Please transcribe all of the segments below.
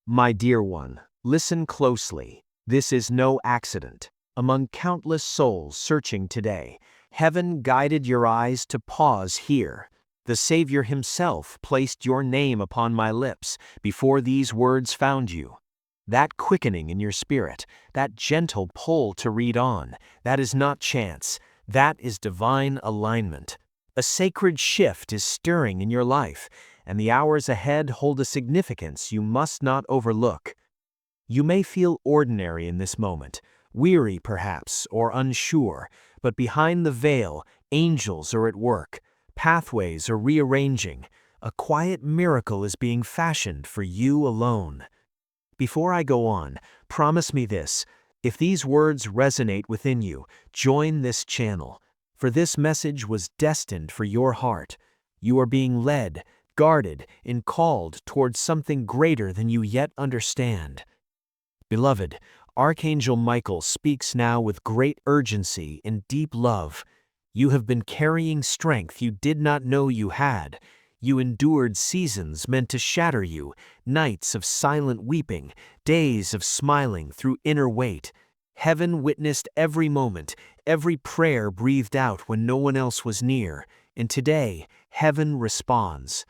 My dear one, listen closely. This is no accident. Among countless souls searching today, heaven guided your eyes to pause here. The Savior himself placed your name upon my lips before these words found you. That quickening in your spirit, that gentle pull to read on, that is not chance. That is divine alignment. A sacred shift is stirring in your life, and the hours ahead hold a significance you must not overlook. You may feel ordinary in this moment, weary perhaps, or unsure, but behind the veil, angels are at work. Pathways are rearranging. A quiet miracle is being fashioned for you alone. Before I go on, promise me this. If these words resonate within you, join this channel, for this message was destined for your heart. You are being led, guarded, and called towards something greater than you yet understand. Beloved, Archangel Michael speaks now with great urgency and deep love. You have been carrying strength you did not know you had. You endured seasons meant to shatter you, nights of silent weeping, days of smiling through inner weight. Heaven witnessed every moment, every prayer breathed out when no one else was near, and today, heaven responds.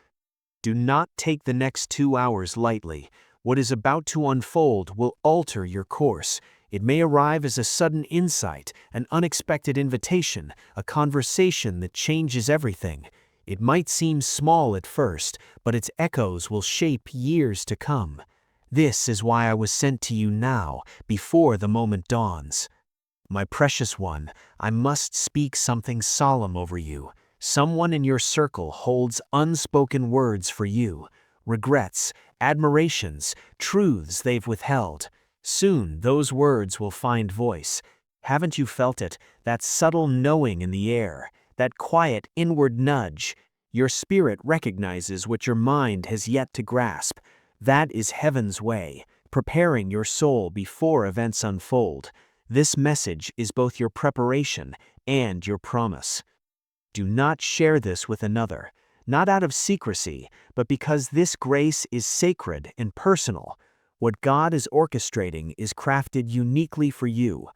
Do not take the next 2 hours lightly. What is about to unfold will alter your course. It may arrive as a sudden insight, an unexpected invitation, a conversation that changes everything. It might seem small at first, but its echoes will shape years to come. This is why I was sent to you now, before the moment dawns. My precious one, I must speak something solemn over you. Someone in your circle holds unspoken words for you, regrets, admirations, truths they've withheld. Soon those words will find voice. Haven't you felt it, that subtle knowing in the air? That quiet inward nudge? Your spirit recognizes what your mind has yet to grasp. That is heaven's way, preparing your soul before events unfold. This message is both your preparation and your promise. Do not share this with another, not out of secrecy, but because this grace is sacred and personal. What God is orchestrating is crafted uniquely for you.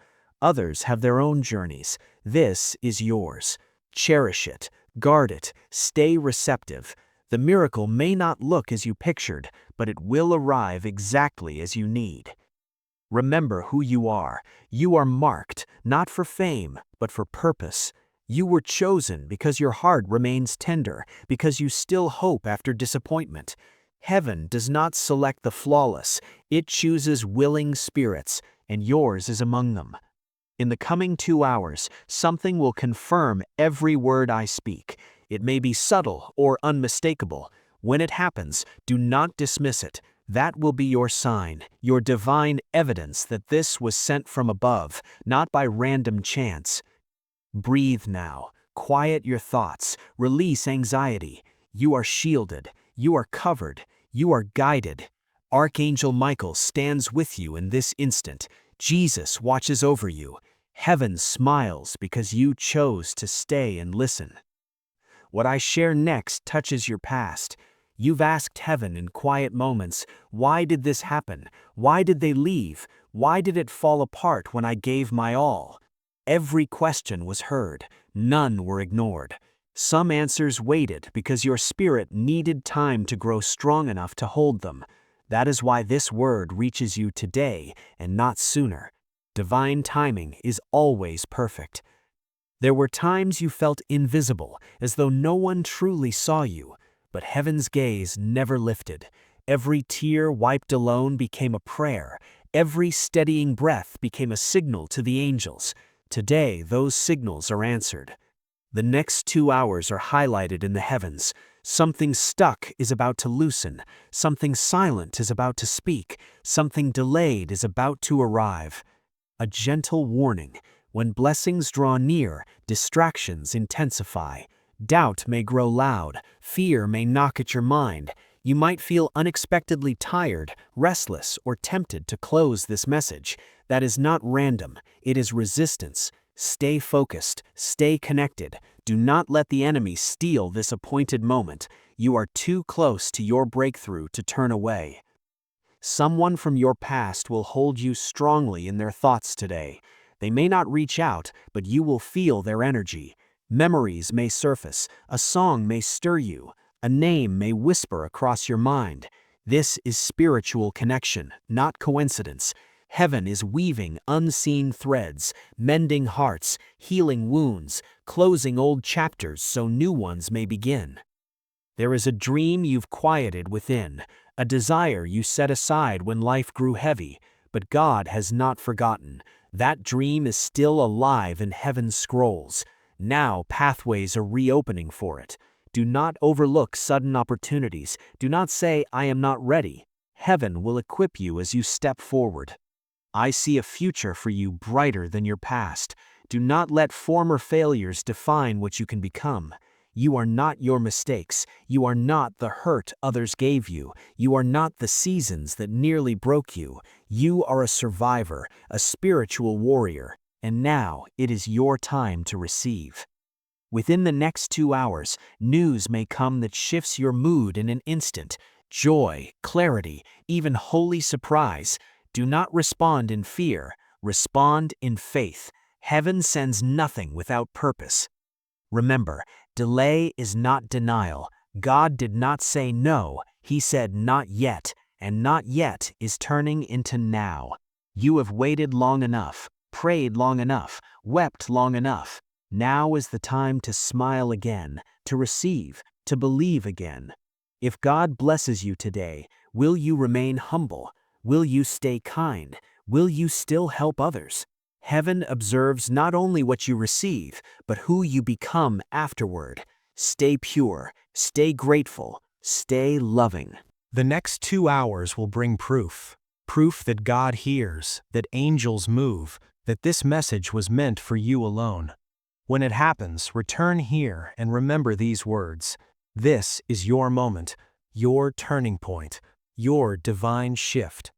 Others have their own journeys. This is yours. Cherish it, guard it, stay receptive. The miracle may not look as you pictured, but it will arrive exactly as you need. Remember who you are. You are marked, not for fame, but for purpose. You were chosen because your heart remains tender, because you still hope after disappointment. Heaven does not select the flawless, it chooses willing spirits, and yours is among them. In the coming 2 hours, something will confirm every word I speak. It may be subtle or unmistakable. When it happens, do not dismiss it. That will be your sign, your divine evidence that this was sent from above, not by random chance. Breathe now. Quiet your thoughts. Release anxiety. You are shielded. You are covered. You are guided. Archangel Michael stands with you in this instant. Jesus watches over you. Heaven smiles because you chose to stay and listen. What I share next touches your past. You've asked heaven in quiet moments, why did this happen? Why did they leave? Why did it fall apart when I gave my all? Every question was heard. None were ignored. Some answers waited because your spirit needed time to grow strong enough to hold them. That is why this word reaches you today and not sooner. Divine timing is always perfect. There were times you felt invisible, as though no one truly saw you, but heaven's gaze never lifted. Every tear wiped alone became a prayer. Every steadying breath became a signal to the angels. Today, those signals are answered. The next 2 hours are highlighted in the heavens. Something stuck is about to loosen. Something silent is about to speak. Something delayed is about to arrive. A gentle warning. When blessings draw near, distractions intensify. Doubt may grow loud. Fear may knock at your mind. You might feel unexpectedly tired, restless, or tempted to close this message. That is not random. It is resistance. Stay focused. Stay connected. Do not let the enemy steal this appointed moment. You are too close to your breakthrough to turn away. Someone from your past will hold you strongly in their thoughts today. They may not reach out, but you will feel their energy. Memories may surface, a song may stir you, a name may whisper across your mind. This is spiritual connection, not coincidence. Heaven is weaving unseen threads, mending hearts, healing wounds, closing old chapters so new ones may begin. There is a dream you've quieted within, a desire you set aside when life grew heavy, but God has not forgotten. That dream is still alive in heaven's scrolls. Now pathways are reopening for it. Do not overlook sudden opportunities. Do not say, "I am not ready." Heaven will equip you as you step forward. I see a future for you brighter than your past. Do not let former failures define what you can become. You are not your mistakes. You are not the hurt others gave you. You are not the seasons that nearly broke you. You are a survivor, a spiritual warrior, and now it is your time to receive. Within the next 2 hours, news may come that shifts your mood in an instant. Joy, clarity, even holy surprise. Do not respond in fear. Respond in faith. Heaven sends nothing without purpose. Remember, delay is not denial. God did not say no, He said not yet, and not yet is turning into now. You have waited long enough, prayed long enough, wept long enough. Now is the time to smile again, to receive, to believe again. If God blesses you today, will you remain humble? Will you stay kind? Will you still help others? Heaven observes not only what you receive, but who you become afterward. Stay pure, stay grateful, stay loving. The next 2 hours will bring proof. Proof that God hears, that angels move, that this message was meant for you alone. When it happens, return here and remember these words. This is your moment, your turning point, your divine shift.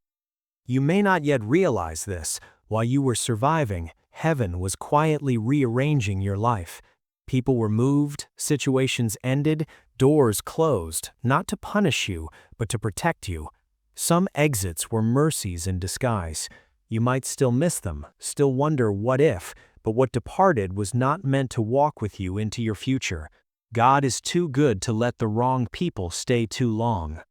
You may not yet realize this. While you were surviving, heaven was quietly rearranging your life. People were moved, situations ended, doors closed, not to punish you, but to protect you. Some exits were mercies in disguise. You might still miss them, still wonder what if, but what departed was not meant to walk with you into your future. God is too good to let the wrong people stay too long.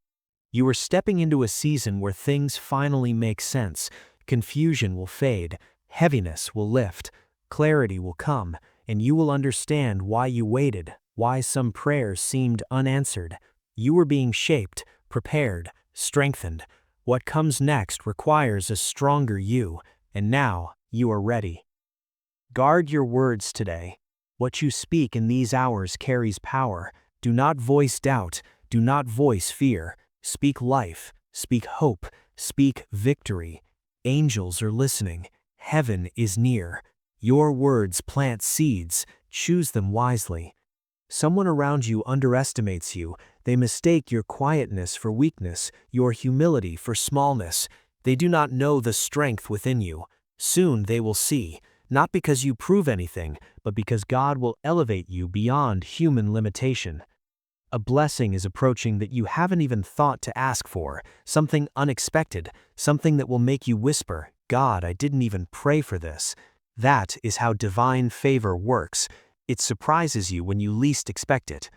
You are stepping into a season where things finally make sense. Confusion will fade, heaviness will lift, clarity will come, and you will understand why you waited, why some prayers seemed unanswered. You are being shaped, prepared, strengthened. What comes next requires a stronger you, and now you are ready. Guard your words today. What you speak in these hours carries power. Do not voice doubt, do not voice fear. Speak life, speak hope, speak victory. Angels are listening. Heaven is near. Your words plant seeds. Choose them wisely. Someone around you underestimates you. They mistake your quietness for weakness, your humility for smallness. They do not know the strength within you. Soon they will see, not because you prove anything, but because God will elevate you beyond human limitation. A blessing is approaching that you haven't even thought to ask for, something unexpected, something that will make you whisper, "God, I didn't even pray for this." That is how divine favor works. It surprises you when you least expect it.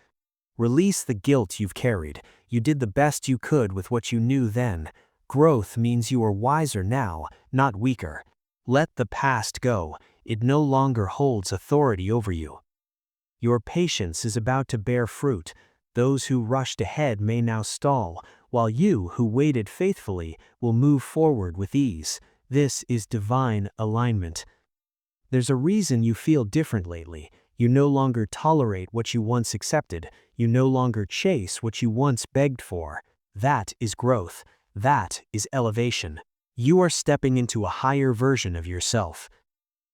Release the guilt you've carried. You did the best you could with what you knew then. Growth means you are wiser now, not weaker. Let the past go. It no longer holds authority over you. Your patience is about to bear fruit. Those who rushed ahead may now stall, while you who waited faithfully will move forward with ease. This is divine alignment. There's a reason you feel different lately. You no longer tolerate what you once accepted. You no longer chase what you once begged for. That is growth. That is elevation. You are stepping into a higher version of yourself.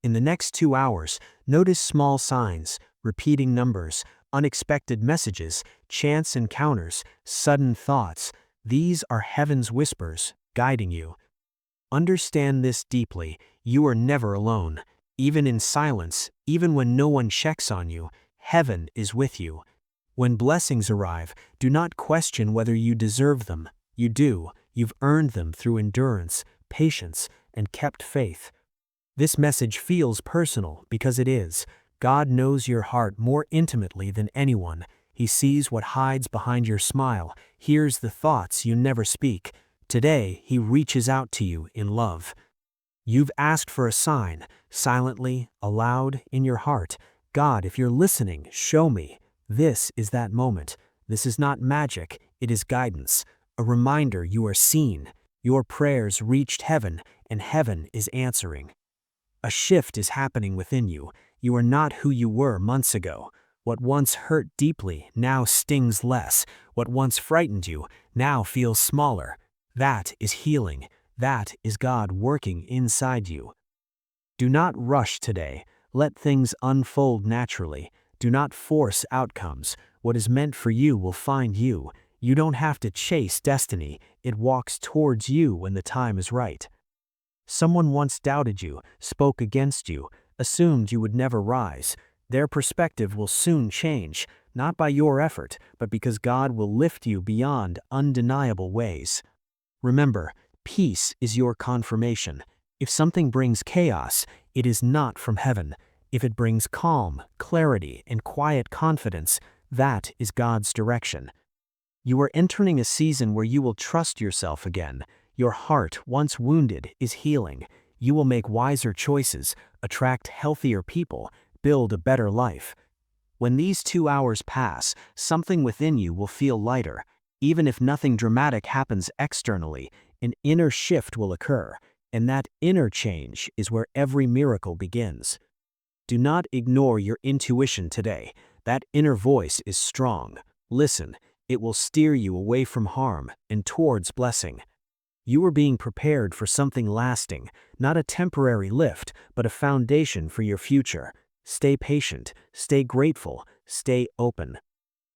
In the next 2 hours, notice small signs, repeating numbers, unexpected messages, chance encounters, sudden thoughts. These are heaven's whispers, guiding you. Understand this deeply. You are never alone. Even in silence, even when no one checks on you, heaven is with you. When blessings arrive, do not question whether you deserve them. You do. You've earned them through endurance, patience, and kept faith. This message feels personal because it is. God knows your heart more intimately than anyone. He sees what hides behind your smile, hears the thoughts you never speak. Today, He reaches out to you in love. You've asked for a sign, silently, aloud, in your heart. God, if you're listening, show me. This is that moment. This is not magic, it is guidance. A reminder you are seen. Your prayers reached heaven, and heaven is answering. A shift is happening within you. You are not who you were months ago. What once hurt deeply now stings less. What once frightened you now feels smaller. That is healing. That is God working inside you. Do not rush today. Let things unfold naturally. Do not force outcomes. What is meant for you will find you. You don't have to chase destiny. It walks towards you when the time is right. Someone once doubted you, spoke against you, assumed you would never rise. Their perspective will soon change, not by your effort, but because God will lift you beyond undeniable ways. Remember, peace is your confirmation. If something brings chaos, it is not from heaven. If it brings calm, clarity, and quiet confidence, that is God's direction. You are entering a season where you will trust yourself again. Your heart, once wounded, is healing. You will make wiser choices, attract healthier people, build a better life. When these 2 hours pass, something within you will feel lighter. Even if nothing dramatic happens externally, an inner shift will occur, and that inner change is where every miracle begins. Do not ignore your intuition today. That inner voice is strong. Listen, it will steer you away from harm and towards blessing. You are being prepared for something lasting, not a temporary lift, but a foundation for your future. Stay patient, stay grateful, stay open.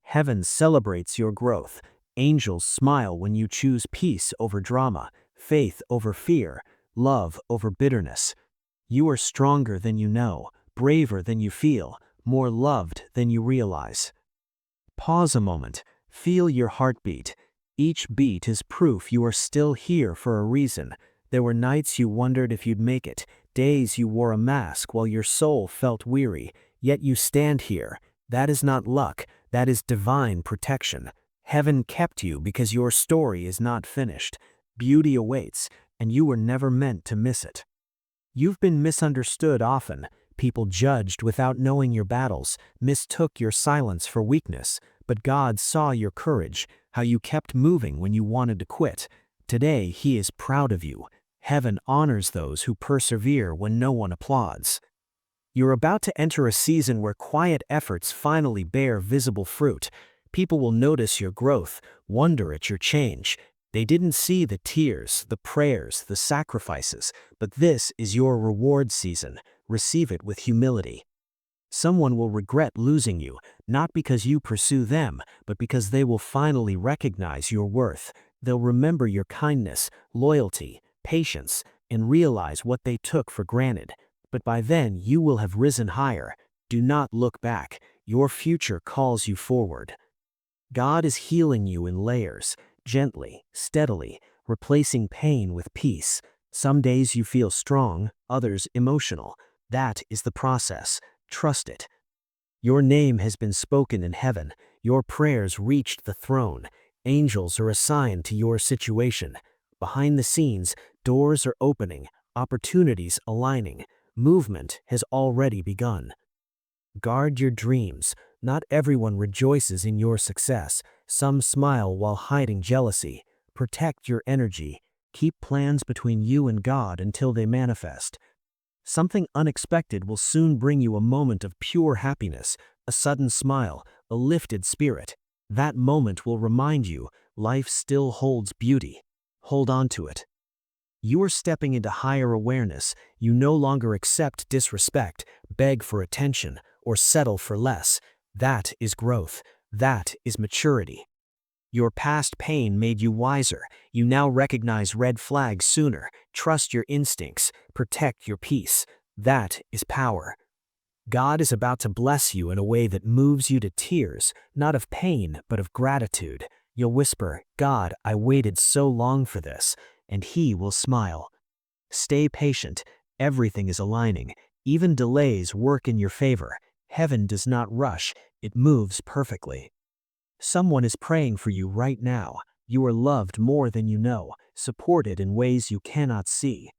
Heaven celebrates your growth. Angels smile when you choose peace over drama, faith over fear, love over bitterness. You are stronger than you know, braver than you feel, more loved than you realize. Pause a moment, feel your heartbeat. Each beat is proof you are still here for a reason. There were nights you wondered if you'd make it, days you wore a mask while your soul felt weary, yet you stand here. That is not luck, that is divine protection. Heaven kept you because your story is not finished. Beauty awaits, and you were never meant to miss it. You've been misunderstood often. People judged without knowing your battles, mistook your silence for weakness, but God saw your courage, how you kept moving when you wanted to quit. Today, He is proud of you. Heaven honors those who persevere when no one applauds. You're about to enter a season where quiet efforts finally bear visible fruit. People will notice your growth, wonder at your change. They didn't see the tears, the prayers, the sacrifices, but this is your reward season. Receive it with humility. Someone will regret losing you, not because you pursue them, but because they will finally recognize your worth. They'll remember your kindness, loyalty, patience, and realize what they took for granted. But by then, you will have risen higher. Do not look back. Your future calls you forward. God is healing you in layers, gently, steadily, replacing pain with peace. Some days you feel strong, others emotional. That is the process. Trust it. Your name has been spoken in heaven. Your prayers reached the throne. Angels are assigned to your situation. Behind the scenes, doors are opening, opportunities aligning. Movement has already begun. Guard your dreams. Not everyone rejoices in your success. Some smile while hiding jealousy. Protect your energy. Keep plans between you and God until they manifest. Something unexpected will soon bring you a moment of pure happiness, a sudden smile, a lifted spirit. That moment will remind you life still holds beauty. Hold on to it. You are stepping into higher awareness. You no longer accept disrespect, beg for attention, or settle for less. That is growth. That is maturity. Your past pain made you wiser. You now recognize red flags sooner. Trust your instincts. Protect your peace. That is power. God is about to bless you in a way that moves you to tears, not of pain, but of gratitude. You'll whisper, "God, I waited so long for this," and He will smile. Stay patient. Everything is aligning. Even delays work in your favor. Heaven does not rush, it moves perfectly. Someone is praying for you right now. You are loved more than you know, supported in ways you cannot see.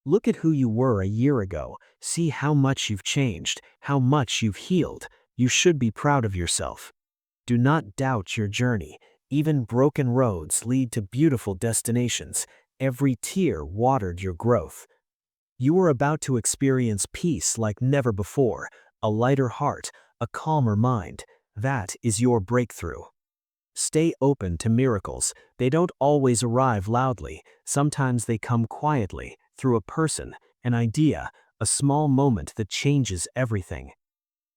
Look at who you were a year ago. See how much you've changed, how much you've healed. You should be proud of yourself. Do not doubt your journey. Even broken roads lead to beautiful destinations. Every tear watered your growth. You are about to experience peace like never before, a lighter heart, a calmer mind. That is your breakthrough. Stay open to miracles. They don't always arrive loudly. Sometimes they come quietly, through a person, an idea, a small moment that changes everything.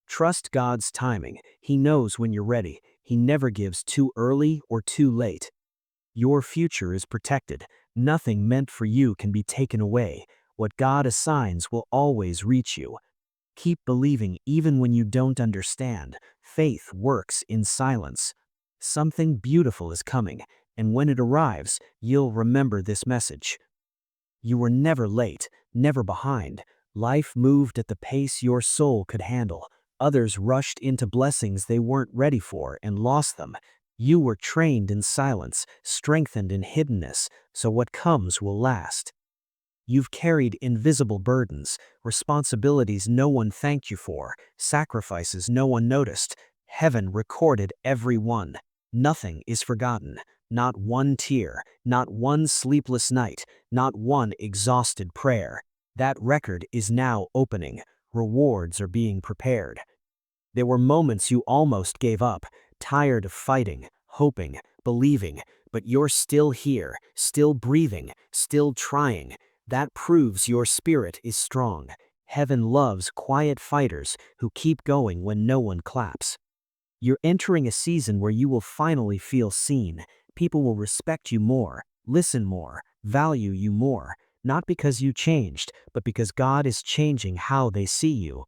Trust God's timing. He knows when you're ready. He never gives too early or too late. Your future is protected. Nothing meant for you can be taken away. What God assigns will always reach you. Keep believing even when you don't understand. Faith works in silence. Something beautiful is coming, and when it arrives, you'll remember this message. You were never late, never behind. Life moved at the pace your soul could handle. Others rushed into blessings they weren't ready for and lost them. You were trained in silence, strengthened in hiddenness, so what comes will last. You've carried invisible burdens, responsibilities no one thanked you for, sacrifices no one noticed. Heaven recorded every one. Nothing is forgotten. Not one tear, not one sleepless night, not one exhausted prayer. That record is now opening. Rewards are being prepared. There were moments you almost gave up, tired of fighting, hoping, believing, but you're still here, still breathing, still trying. That proves your spirit is strong. Heaven loves quiet fighters who keep going when no one claps. You're entering a season where you will finally feel seen. People will respect you more, listen more, value you more, not because you changed, but because God is changing how they see you.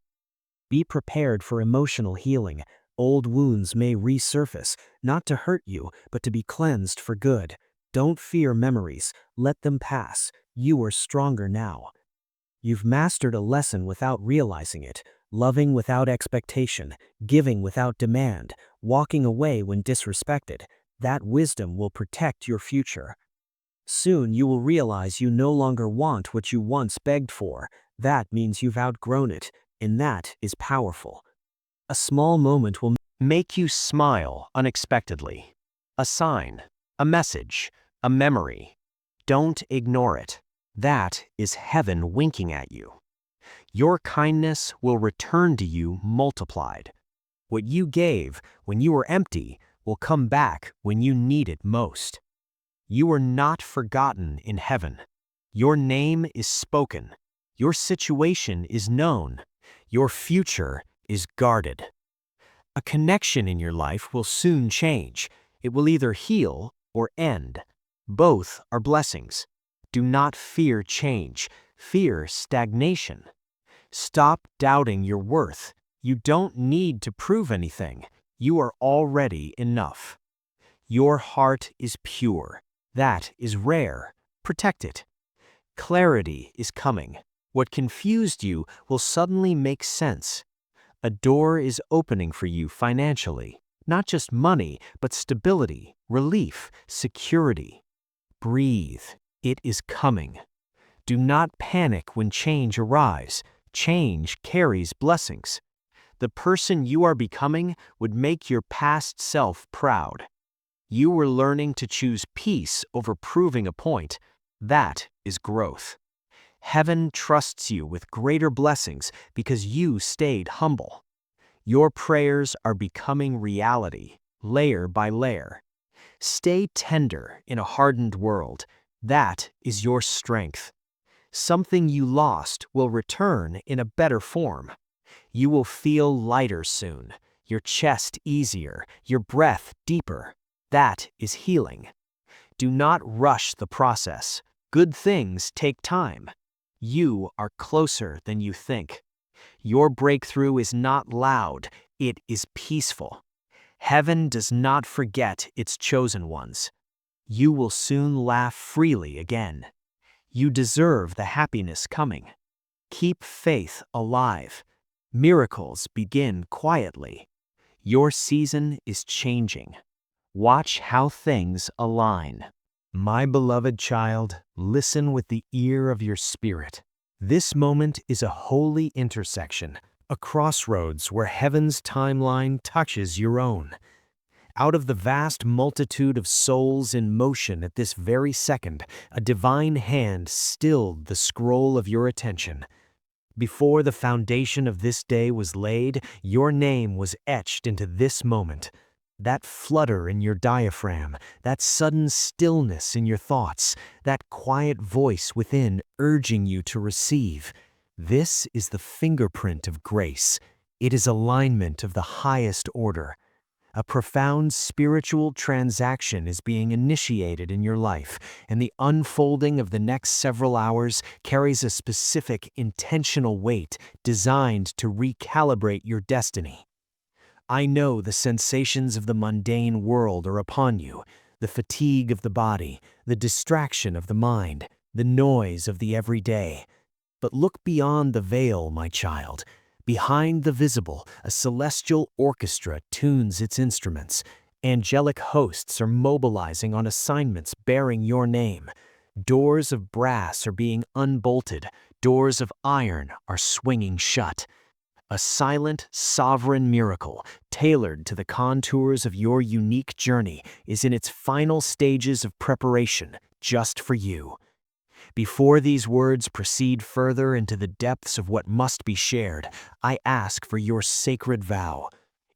Be prepared for emotional healing. Old wounds may resurface, not to hurt you, but to be cleansed for good. Don't fear memories. Let them pass. You are stronger now. You've mastered a lesson without realizing it. Loving without expectation, giving without demand, walking away when disrespected. That wisdom will protect your future. Soon you will realize you no longer want what you once begged for. That means you've outgrown it, and that is powerful. A small moment will Make you smile unexpectedly. A sign, a message, a memory. Don't ignore it. That is heaven winking at you. Your kindness will return to you multiplied. What you gave when you were empty will come back when you need it most. You are not forgotten in heaven. Your name is spoken. Your situation is known. Your future is guarded. A connection in your life will soon change. It will either heal or end. Both are blessings. Do not fear change. Fear stagnation. Stop doubting your worth. You don't need to prove anything. You are already enough. Your heart is pure. That is rare. Protect it. Clarity is coming. What confused you will suddenly make sense. A door is opening for you financially. Not just money, but stability, relief, security. Breathe. It is coming. Do not panic when change arrives. Change carries blessings. The person you are becoming would make your past self proud. You were learning to choose peace over proving a point. That is growth. Heaven trusts you with greater blessings because you stayed humble. Your prayers are becoming reality, layer by layer. Stay tender in a hardened world. That is your strength. Something you lost will return in a better form. You will feel lighter soon, your chest easier, your breath deeper. That is healing. Do not rush the process. Good things take time. You are closer than you think. Your breakthrough is not loud, it is peaceful. Heaven does not forget its chosen ones. You will soon laugh freely again. You deserve the happiness coming. Keep faith alive. Miracles begin quietly. Your season is changing. Watch how things align. My beloved child, listen with the ear of your spirit. This moment is a holy intersection, a crossroads where heaven's timeline touches your own. Out of the vast multitude of souls in motion at this very second, a divine hand stilled the scroll of your attention. Before the foundation of this day was laid, your name was etched into this moment. That flutter in your diaphragm, that sudden stillness in your thoughts, that quiet voice within urging you to receive. This is the fingerprint of grace. It is alignment of the highest order. A profound spiritual transaction is being initiated in your life, and the unfolding of the next several hours carries a specific, intentional weight designed to recalibrate your destiny. I know the sensations of the mundane world are upon you, the fatigue of the body, the distraction of the mind, the noise of the everyday. But look beyond the veil, my child. Behind the visible, a celestial orchestra tunes its instruments. Angelic hosts are mobilizing on assignments bearing your name. Doors of brass are being unbolted. Doors of iron are swinging shut. A silent, sovereign miracle, tailored to the contours of your unique journey, is in its final stages of preparation, just for you. Before these words proceed further into the depths of what must be shared, I ask for your sacred vow.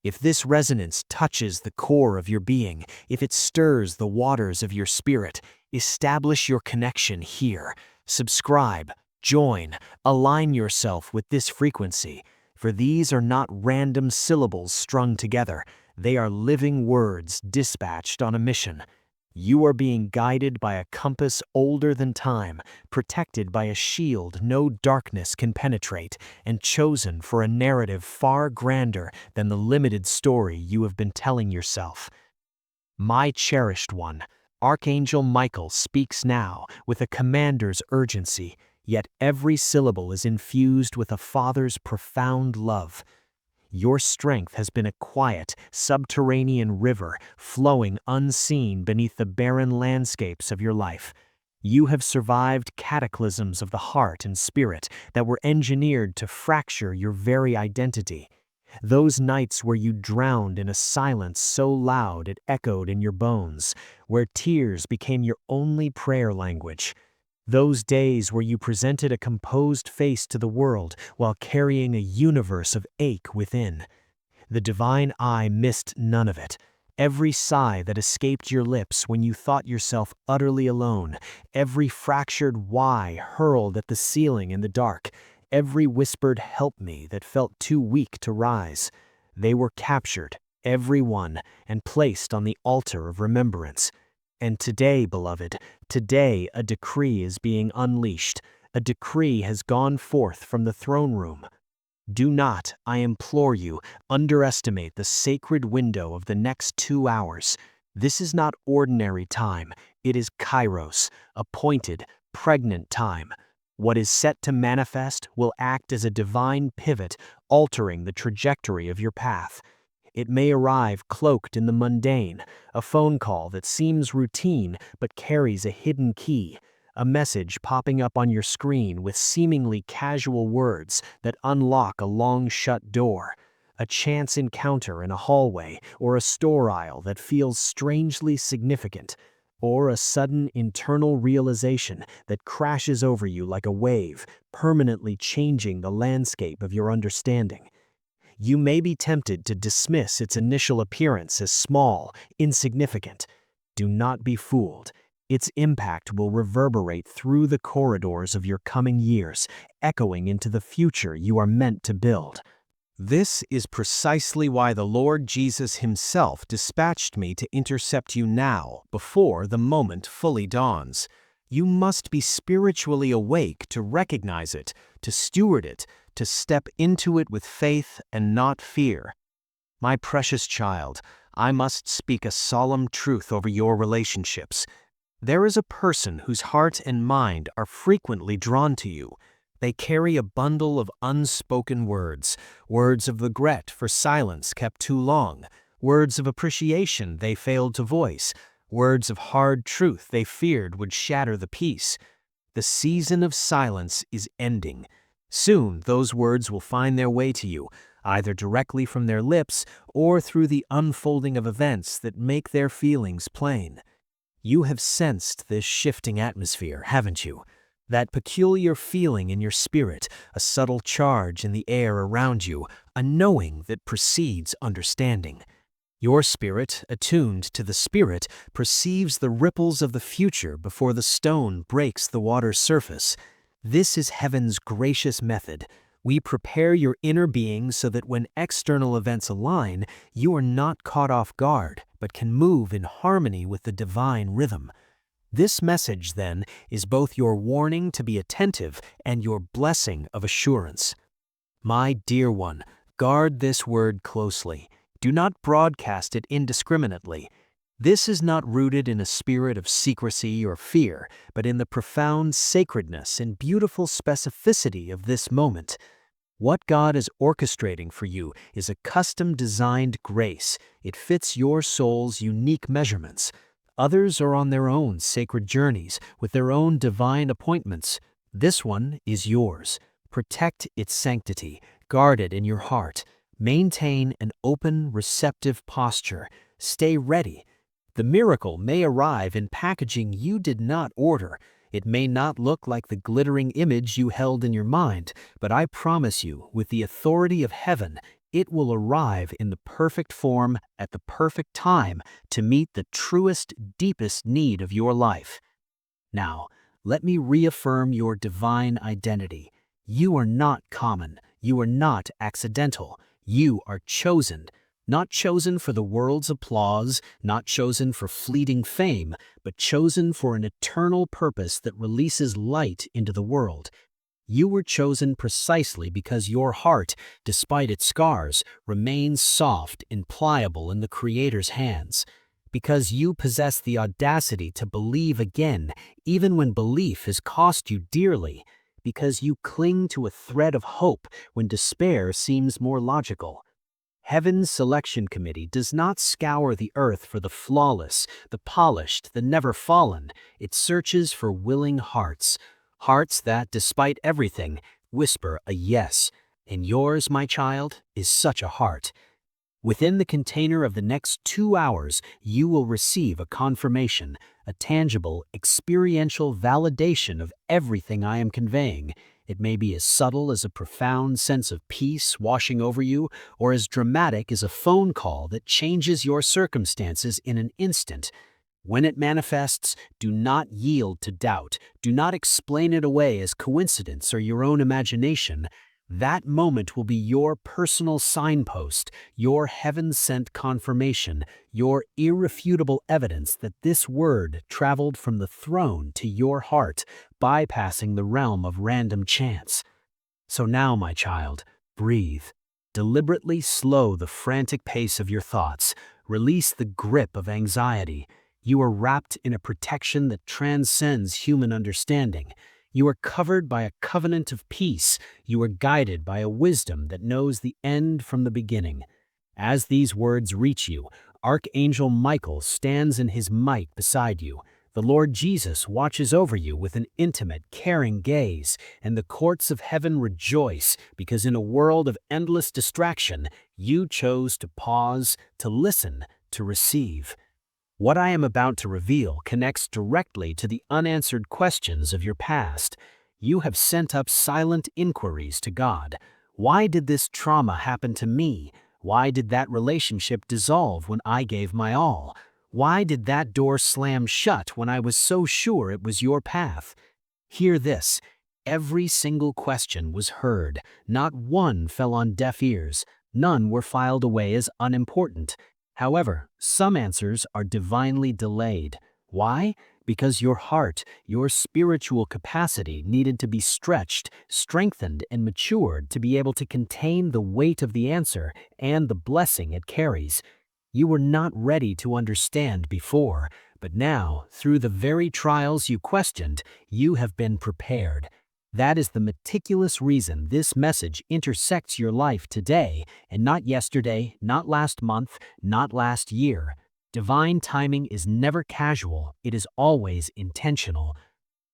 If this resonance touches the core of your being, if it stirs the waters of your spirit, establish your connection here. Subscribe, join, align yourself with this frequency, for these are not random syllables strung together. They are living words dispatched on a mission. You are being guided by a compass older than time, protected by a shield no darkness can penetrate, and chosen for a narrative far grander than the limited story you have been telling yourself. My cherished one, Archangel Michael speaks now with a commander's urgency, yet every syllable is infused with a father's profound love. Your strength has been a quiet, subterranean river flowing unseen beneath the barren landscapes of your life. You have survived cataclysms of the heart and spirit that were engineered to fracture your very identity. Those nights where you drowned in a silence so loud it echoed in your bones, where tears became your only prayer language. Those days where you presented a composed face to the world while carrying a universe of ache within. The divine eye missed none of it. Every sigh that escaped your lips when you thought yourself utterly alone, every fractured why hurled at the ceiling in the dark, every whispered "help me" that felt too weak to rise. They were captured, every one, and placed on the altar of remembrance. And today, beloved, today a decree is being unleashed. A decree has gone forth from the throne room. Do not, I implore you, underestimate the sacred window of the next 2 hours. This is not ordinary time. It is Kairos, appointed, pregnant time. What is set to manifest will act as a divine pivot, altering the trajectory of your path. It may arrive cloaked in the mundane, a phone call that seems routine but carries a hidden key, a message popping up on your screen with seemingly casual words that unlock a long-shut door, a chance encounter in a hallway or a store aisle that feels strangely significant, or a sudden internal realization that crashes over you like a wave, permanently changing the landscape of your understanding. You may be tempted to dismiss its initial appearance as small, insignificant. Do not be fooled. Its impact will reverberate through the corridors of your coming years, echoing into the future you are meant to build. This is precisely why the Lord Jesus himself dispatched me to intercept you now, before the moment fully dawns. You must be spiritually awake to recognize it, to steward it, to step into it with faith and not fear. My precious child, I must speak a solemn truth over your relationships. There is a person whose heart and mind are frequently drawn to you. They carry a bundle of unspoken words, words of regret for silence kept too long, words of appreciation they failed to voice, words of hard truth they feared would shatter the peace. The season of silence is ending. Soon those words will find their way to you, either directly from their lips or through the unfolding of events that make their feelings plain. You have sensed this shifting atmosphere, haven't you? That peculiar feeling in your spirit, a subtle charge in the air around you, a knowing that precedes understanding. Your spirit, attuned to the Spirit, perceives the ripples of the future before the stone breaks the water's surface. This is heaven's gracious method. We prepare your inner being so that when external events align, you are not caught off guard, but can move in harmony with the divine rhythm. This message, then, is both your warning to be attentive and your blessing of assurance. My dear one, guard this word closely. Do not broadcast it indiscriminately. This is not rooted in a spirit of secrecy or fear, but in the profound sacredness and beautiful specificity of this moment. What God is orchestrating for you is a custom-designed grace. It fits your soul's unique measurements. Others are on their own sacred journeys with their own divine appointments. This one is yours. Protect its sanctity. Guard it in your heart. Maintain an open, receptive posture. Stay ready. The miracle may arrive in packaging you did not order. It may not look like the glittering image you held in your mind, but I promise you, with the authority of heaven, it will arrive in the perfect form at the perfect time to meet the truest, deepest need of your life. Now, let me reaffirm your divine identity. You are not common. You are not accidental. You are chosen. Not chosen for the world's applause, not chosen for fleeting fame, but chosen for an eternal purpose that releases light into the world. You were chosen precisely because your heart, despite its scars, remains soft and pliable in the Creator's hands. Because you possess the audacity to believe again, even when belief has cost you dearly. Because you cling to a thread of hope when despair seems more logical. Heaven's selection committee does not scour the earth for the flawless, the polished, the never fallen. It searches for willing hearts. Hearts that, despite everything, whisper a yes. And yours, my child, is such a heart. Within the container of the next 2 hours, you will receive a confirmation, a tangible, experiential validation of everything I am conveying. It may be as subtle as a profound sense of peace washing over you, or as dramatic as a phone call that changes your circumstances in an instant. When it manifests, do not yield to doubt. Do not explain it away as coincidence or your own imagination. That moment will be your personal signpost, your heaven-sent confirmation, your irrefutable evidence that this word traveled from the throne to your heart, bypassing the realm of random chance. So now, my child, breathe. Deliberately slow the frantic pace of your thoughts. Release the grip of anxiety. You are wrapped in a protection that transcends human understanding. You are covered by a covenant of peace. You are guided by a wisdom that knows the end from the beginning. As these words reach you, Archangel Michael stands in his might beside you. The Lord Jesus watches over you with an intimate, caring gaze, and the courts of heaven rejoice because in a world of endless distraction, you chose to pause, to listen, to receive. What I am about to reveal connects directly to the unanswered questions of your past. You have sent up silent inquiries to God. Why did this trauma happen to me? Why did that relationship dissolve when I gave my all? Why did that door slam shut when I was so sure it was your path? Hear this. Every single question was heard. Not one fell on deaf ears. None were filed away as unimportant. However, some answers are divinely delayed. Why? because your heart, your spiritual capacity needed to be stretched, strengthened, and matured to be able to contain the weight of the answer and the blessing it carries. You were not ready to understand before, but now, through the very trials you questioned, you have been prepared. That is the meticulous reason this message intersects your life today, and not yesterday, not last month, not last year. Divine timing is never casual, it is always intentional.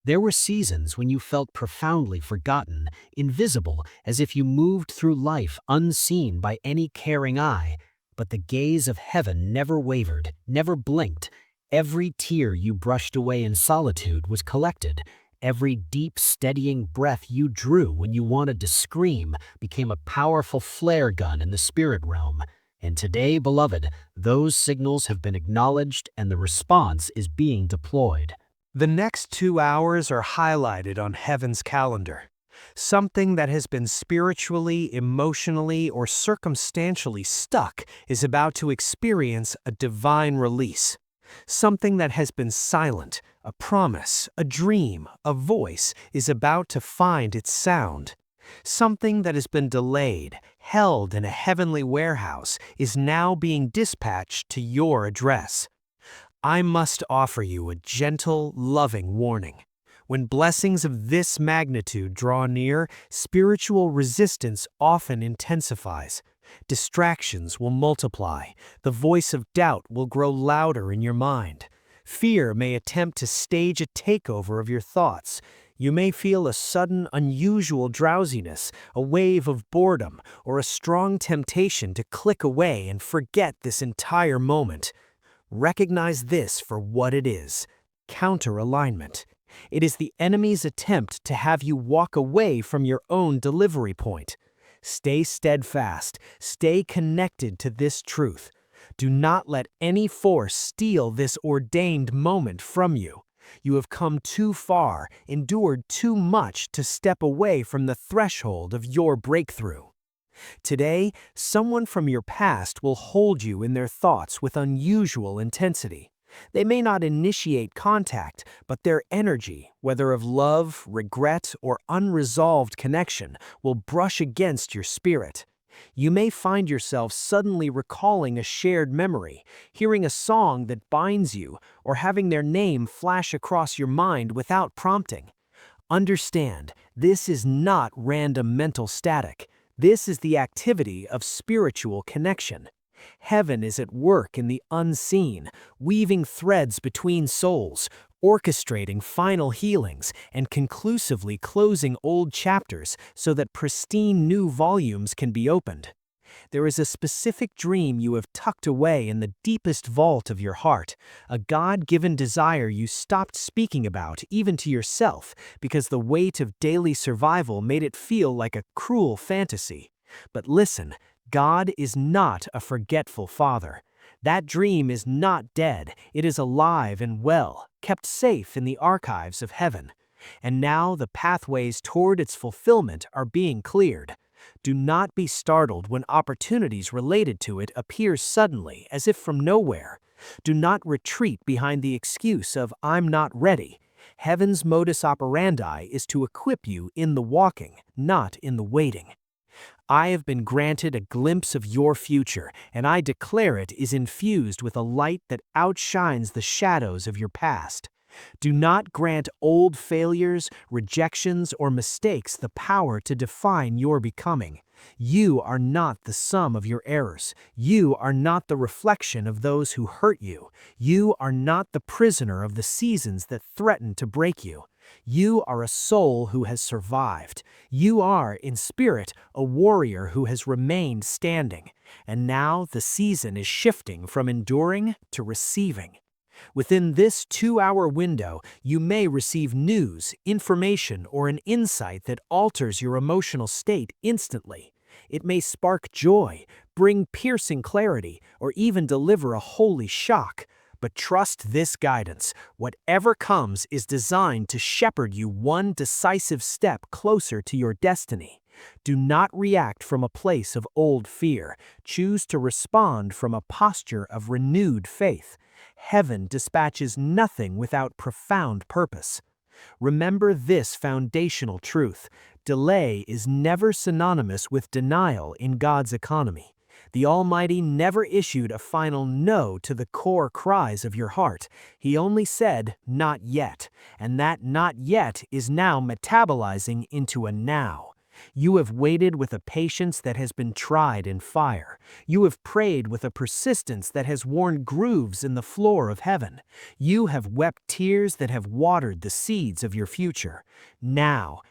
There were seasons when you felt profoundly forgotten, invisible, as if you moved through life unseen by any caring eye. But the gaze of heaven never wavered, never blinked. Every tear you brushed away in solitude was collected. Every deep, steadying breath you drew when you wanted to scream became a powerful flare gun in the spirit realm. And today, beloved, those signals have been acknowledged and the response is being deployed. The next 2 hours are highlighted on heaven's calendar. Something that has been spiritually, emotionally, or circumstantially stuck is about to experience a divine release. Something that has been silent, a promise, a dream, a voice, is about to find its sound. Something that has been delayed, held in a heavenly warehouse, is now being dispatched to your address. I must offer you a gentle, loving warning. When blessings of this magnitude draw near, spiritual resistance often intensifies. Distractions will multiply. The voice of doubt will grow louder in your mind. Fear may attempt to stage a takeover of your thoughts. You may feel a sudden, unusual drowsiness, a wave of boredom, or a strong temptation to click away and forget this entire moment. Recognize this for what it is: counter-alignment. It is the enemy's attempt to have you walk away from your own delivery point. Stay steadfast, stay connected to this truth. Do not let any force steal this ordained moment from you. You have come too far, endured too much to step away from the threshold of your breakthrough. Today, someone from your past will hold you in their thoughts with unusual intensity. They may not initiate contact, but their energy, whether of love, regret, or unresolved connection, will brush against your spirit. You may find yourself suddenly recalling a shared memory, hearing a song that binds you, or having their name flash across your mind without prompting. Understand, this is not random mental static. This is the activity of spiritual connection. Heaven is at work in the unseen, weaving threads between souls, orchestrating final healings, and conclusively closing old chapters so that pristine new volumes can be opened. There is a specific dream you have tucked away in the deepest vault of your heart, a God-given desire you stopped speaking about even to yourself because the weight of daily survival made it feel like a cruel fantasy. But listen, God is not a forgetful Father. That dream is not dead, it is alive and well, kept safe in the archives of heaven. And now the pathways toward its fulfillment are being cleared. Do not be startled when opportunities related to it appear suddenly, as if from nowhere. Do not retreat behind the excuse of "I'm not ready." Heaven's modus operandi is to equip you in the walking, not in the waiting. I have been granted a glimpse of your future, and I declare it is infused with a light that outshines the shadows of your past. Do not grant old failures, rejections, or mistakes the power to define your becoming. You are not the sum of your errors. You are not the reflection of those who hurt you. You are not the prisoner of the seasons that threaten to break you. You are a soul who has survived. You are, in spirit, a warrior who has remained standing. And now the season is shifting from enduring to receiving. Within this 2-hour window, you may receive news, information, or an insight that alters your emotional state instantly. It may spark joy, bring piercing clarity, or even deliver a holy shock. But trust this guidance. Whatever comes is designed to shepherd you one decisive step closer to your destiny. Do not react from a place of old fear. Choose to respond from a posture of renewed faith. Heaven dispatches nothing without profound purpose. Remember this foundational truth: delay is never synonymous with denial in God's economy. The Almighty never issued a final no to the core cries of your heart. He only said, "Not yet," and that "not yet" is now metabolizing into a now. You have waited with a patience that has been tried in fire. You have prayed with a persistence that has worn grooves in the floor of heaven. You have wept tears that have watered the seeds of your future. Now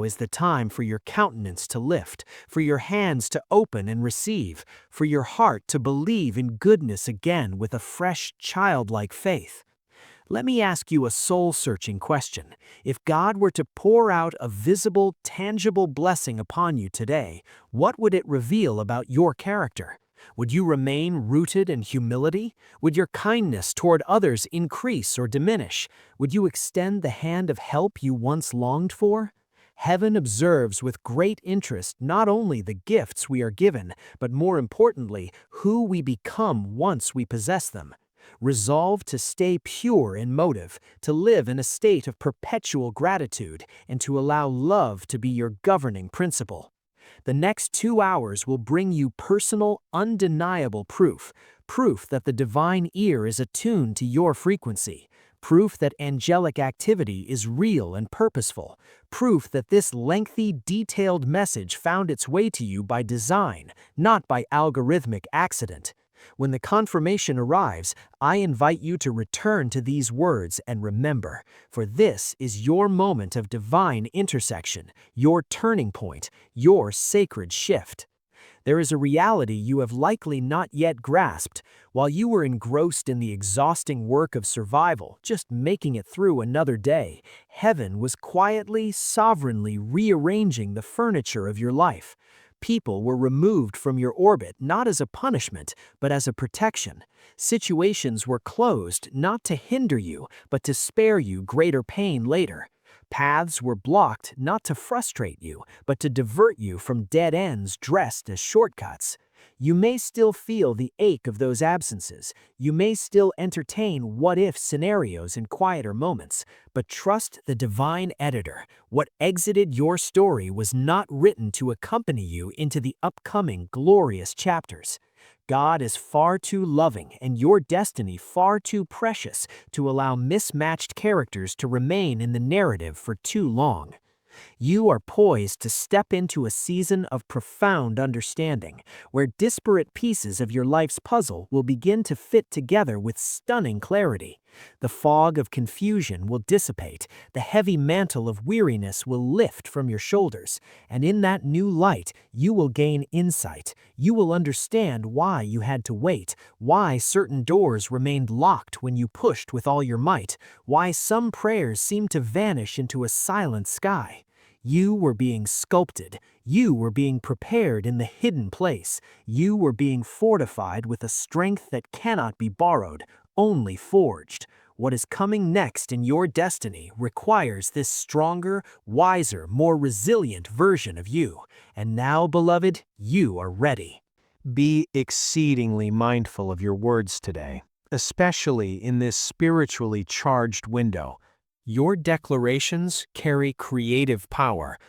is the time for your countenance to lift, for your hands to open and receive, for your heart to believe in goodness again with a fresh, childlike faith. Let me ask you a soul-searching question. If God were to pour out a visible, tangible blessing upon you today, what would it reveal about your character? Would you remain rooted in humility? Would your kindness toward others increase or diminish? Would you extend the hand of help you once longed for? Heaven observes with great interest not only the gifts we are given, but more importantly, who we become once we possess them. Resolve to stay pure in motive, to live in a state of perpetual gratitude, and to allow love to be your governing principle. The next 2 hours will bring you personal, undeniable proof that the divine ear is attuned to your frequency, proof that angelic activity is real and purposeful, proof that this lengthy, detailed message found its way to you by design, not by algorithmic accident. When the confirmation arrives, I invite you to return to these words and remember, for this is your moment of divine intersection, your turning point, your sacred shift. There is a reality you have likely not yet grasped. While you were engrossed in the exhausting work of survival, just making it through another day, heaven was quietly, sovereignly rearranging the furniture of your life. People were removed from your orbit not as a punishment, but as a protection. Situations were closed not to hinder you, but to spare you greater pain later. Paths were blocked not to frustrate you, but to divert you from dead ends dressed as shortcuts. You may still feel the ache of those absences. You may still entertain what-if scenarios in quieter moments, but trust the divine editor. What exited your story was not written to accompany you into the upcoming glorious chapters. God is far too loving and your destiny far too precious to allow mismatched characters to remain in the narrative for too long. You are poised to step into a season of profound understanding, where disparate pieces of your life's puzzle will begin to fit together with stunning clarity. The fog of confusion will dissipate, the heavy mantle of weariness will lift from your shoulders, and in that new light, you will gain insight. You will understand why you had to wait, why certain doors remained locked when you pushed with all your might, why some prayers seemed to vanish into a silent sky. You were being sculpted. You were being prepared in the hidden place. You were being fortified with a strength that cannot be borrowed, only forged. What is coming next in your destiny requires this stronger, wiser, more resilient version of you. And now, beloved, you are ready. Be exceedingly mindful of your words today, especially in this spiritually charged window. Your declarations carry creative power.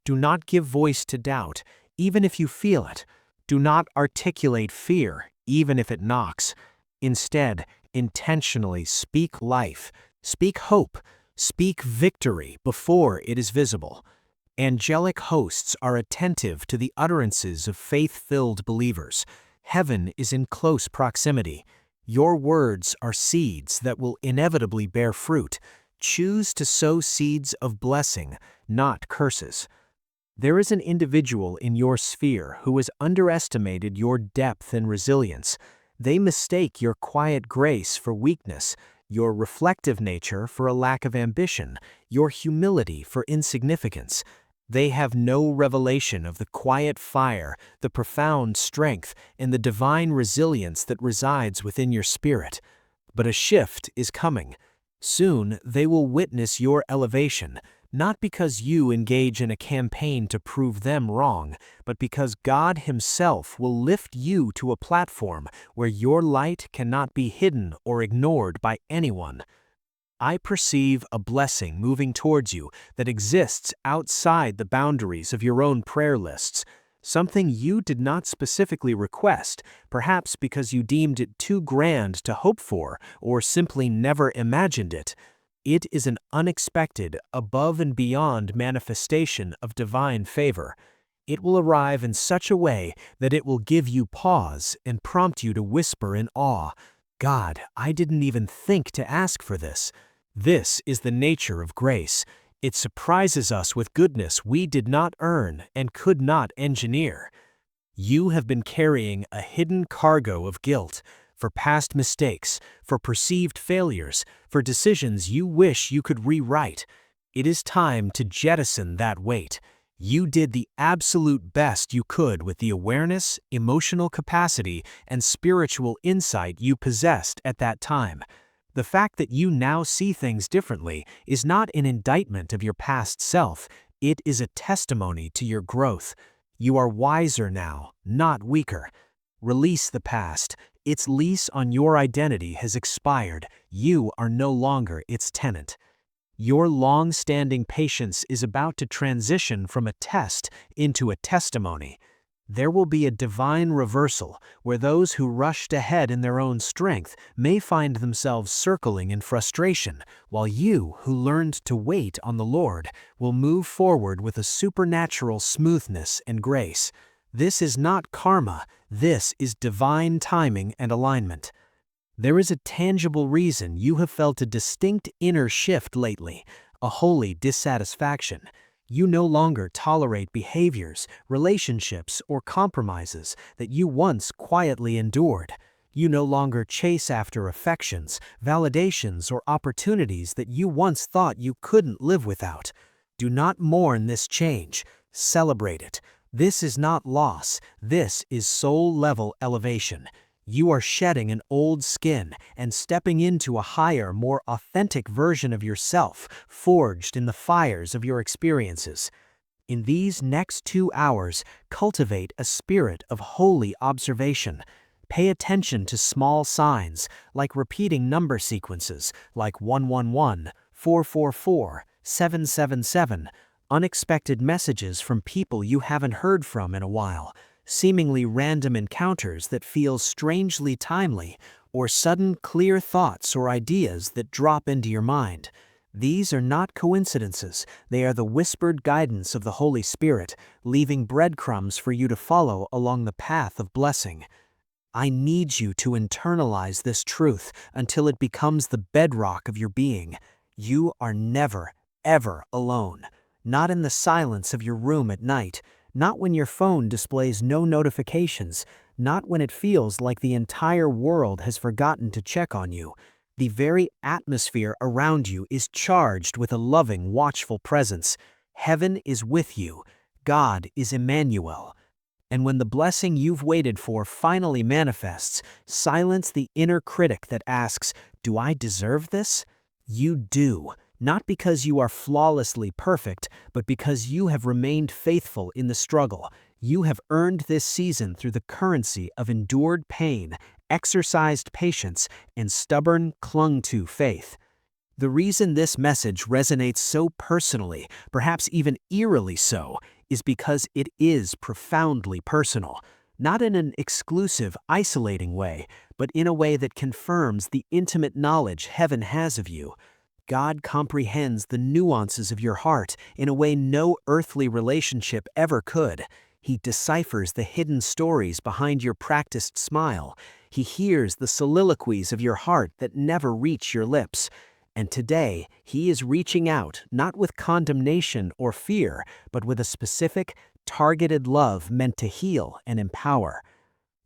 Do not give voice to doubt, even if you feel it. Do not articulate fear, even if it knocks. Instead, intentionally speak life, speak hope, speak victory before it is visible. Angelic hosts are attentive to the utterances of faith-filled believers. Heaven is in close proximity. Your words are seeds that will inevitably bear fruit. Choose to sow seeds of blessing, not curses. There is an individual in your sphere who has underestimated your depth and resilience. They mistake your quiet grace for weakness, your reflective nature for a lack of ambition, your humility for insignificance. They have no revelation of the quiet fire, the profound strength, and the divine resilience that resides within your spirit. But a shift is coming. Soon they will witness your elevation, not because you engage in a campaign to prove them wrong, but because God Himself will lift you to a platform where your light cannot be hidden or ignored by anyone. I perceive a blessing moving towards you that exists outside the boundaries of your own prayer lists, something you did not specifically request, perhaps because you deemed it too grand to hope for or simply never imagined it. It is an unexpected, above and beyond manifestation of divine favor. It will arrive in such a way that it will give you pause and prompt you to whisper in awe, "God, I didn't even think to ask for this." This is the nature of grace. It surprises us with goodness we did not earn and could not engineer. You have been carrying a hidden cargo of guilt for past mistakes, for perceived failures, for decisions you wish you could rewrite. It is time to jettison that weight. You did the absolute best you could with the awareness, emotional capacity, and spiritual insight you possessed at that time. The fact that you now see things differently is not an indictment of your past self, it is a testimony to your growth. You are wiser now, not weaker. Release the past. Its lease on your identity has expired. You are no longer its tenant. Your long-standing patience is about to transition from a test into a testimony. There will be a divine reversal where those who rushed ahead in their own strength may find themselves circling in frustration, while you, who learned to wait on the Lord, will move forward with a supernatural smoothness and grace. This is not karma, this is divine timing and alignment. There is a tangible reason you have felt a distinct inner shift lately, a holy dissatisfaction. You no longer tolerate behaviors, relationships, or compromises that you once quietly endured. You no longer chase after affections, validations, or opportunities that you once thought you couldn't live without. Do not mourn this change, celebrate it. This is not loss, this is soul-level elevation. You are shedding an old skin and stepping into a higher, more authentic version of yourself, forged in the fires of your experiences. In these next 2 hours, cultivate a spirit of holy observation. Pay attention to small signs, like repeating number sequences, like 111, 444, 777, unexpected messages from people you haven't heard from in a while, seemingly random encounters that feel strangely timely, or sudden clear thoughts or ideas that drop into your mind. These are not coincidences, they are the whispered guidance of the Holy Spirit, leaving breadcrumbs for you to follow along the path of blessing. I need you to internalize this truth until it becomes the bedrock of your being. You are never, ever alone. Not in the silence of your room at night, not when your phone displays no notifications, not when it feels like the entire world has forgotten to check on you. The very atmosphere around you is charged with a loving, watchful presence. Heaven is with you. God is Emmanuel. And when the blessing you've waited for finally manifests, silence the inner critic that asks, "Do I deserve this?" You do. Not because you are flawlessly perfect, but because you have remained faithful in the struggle. You have earned this season through the currency of endured pain, exercised patience, and stubborn, clung-to faith. The reason this message resonates so personally, perhaps even eerily so, is because it is profoundly personal. Not in an exclusive, isolating way, but in a way that confirms the intimate knowledge heaven has of you. God comprehends the nuances of your heart in a way no earthly relationship ever could. He deciphers the hidden stories behind your practiced smile. He hears the soliloquies of your heart that never reach your lips. And today, He is reaching out not with condemnation or fear, but with a specific, targeted love meant to heal and empower.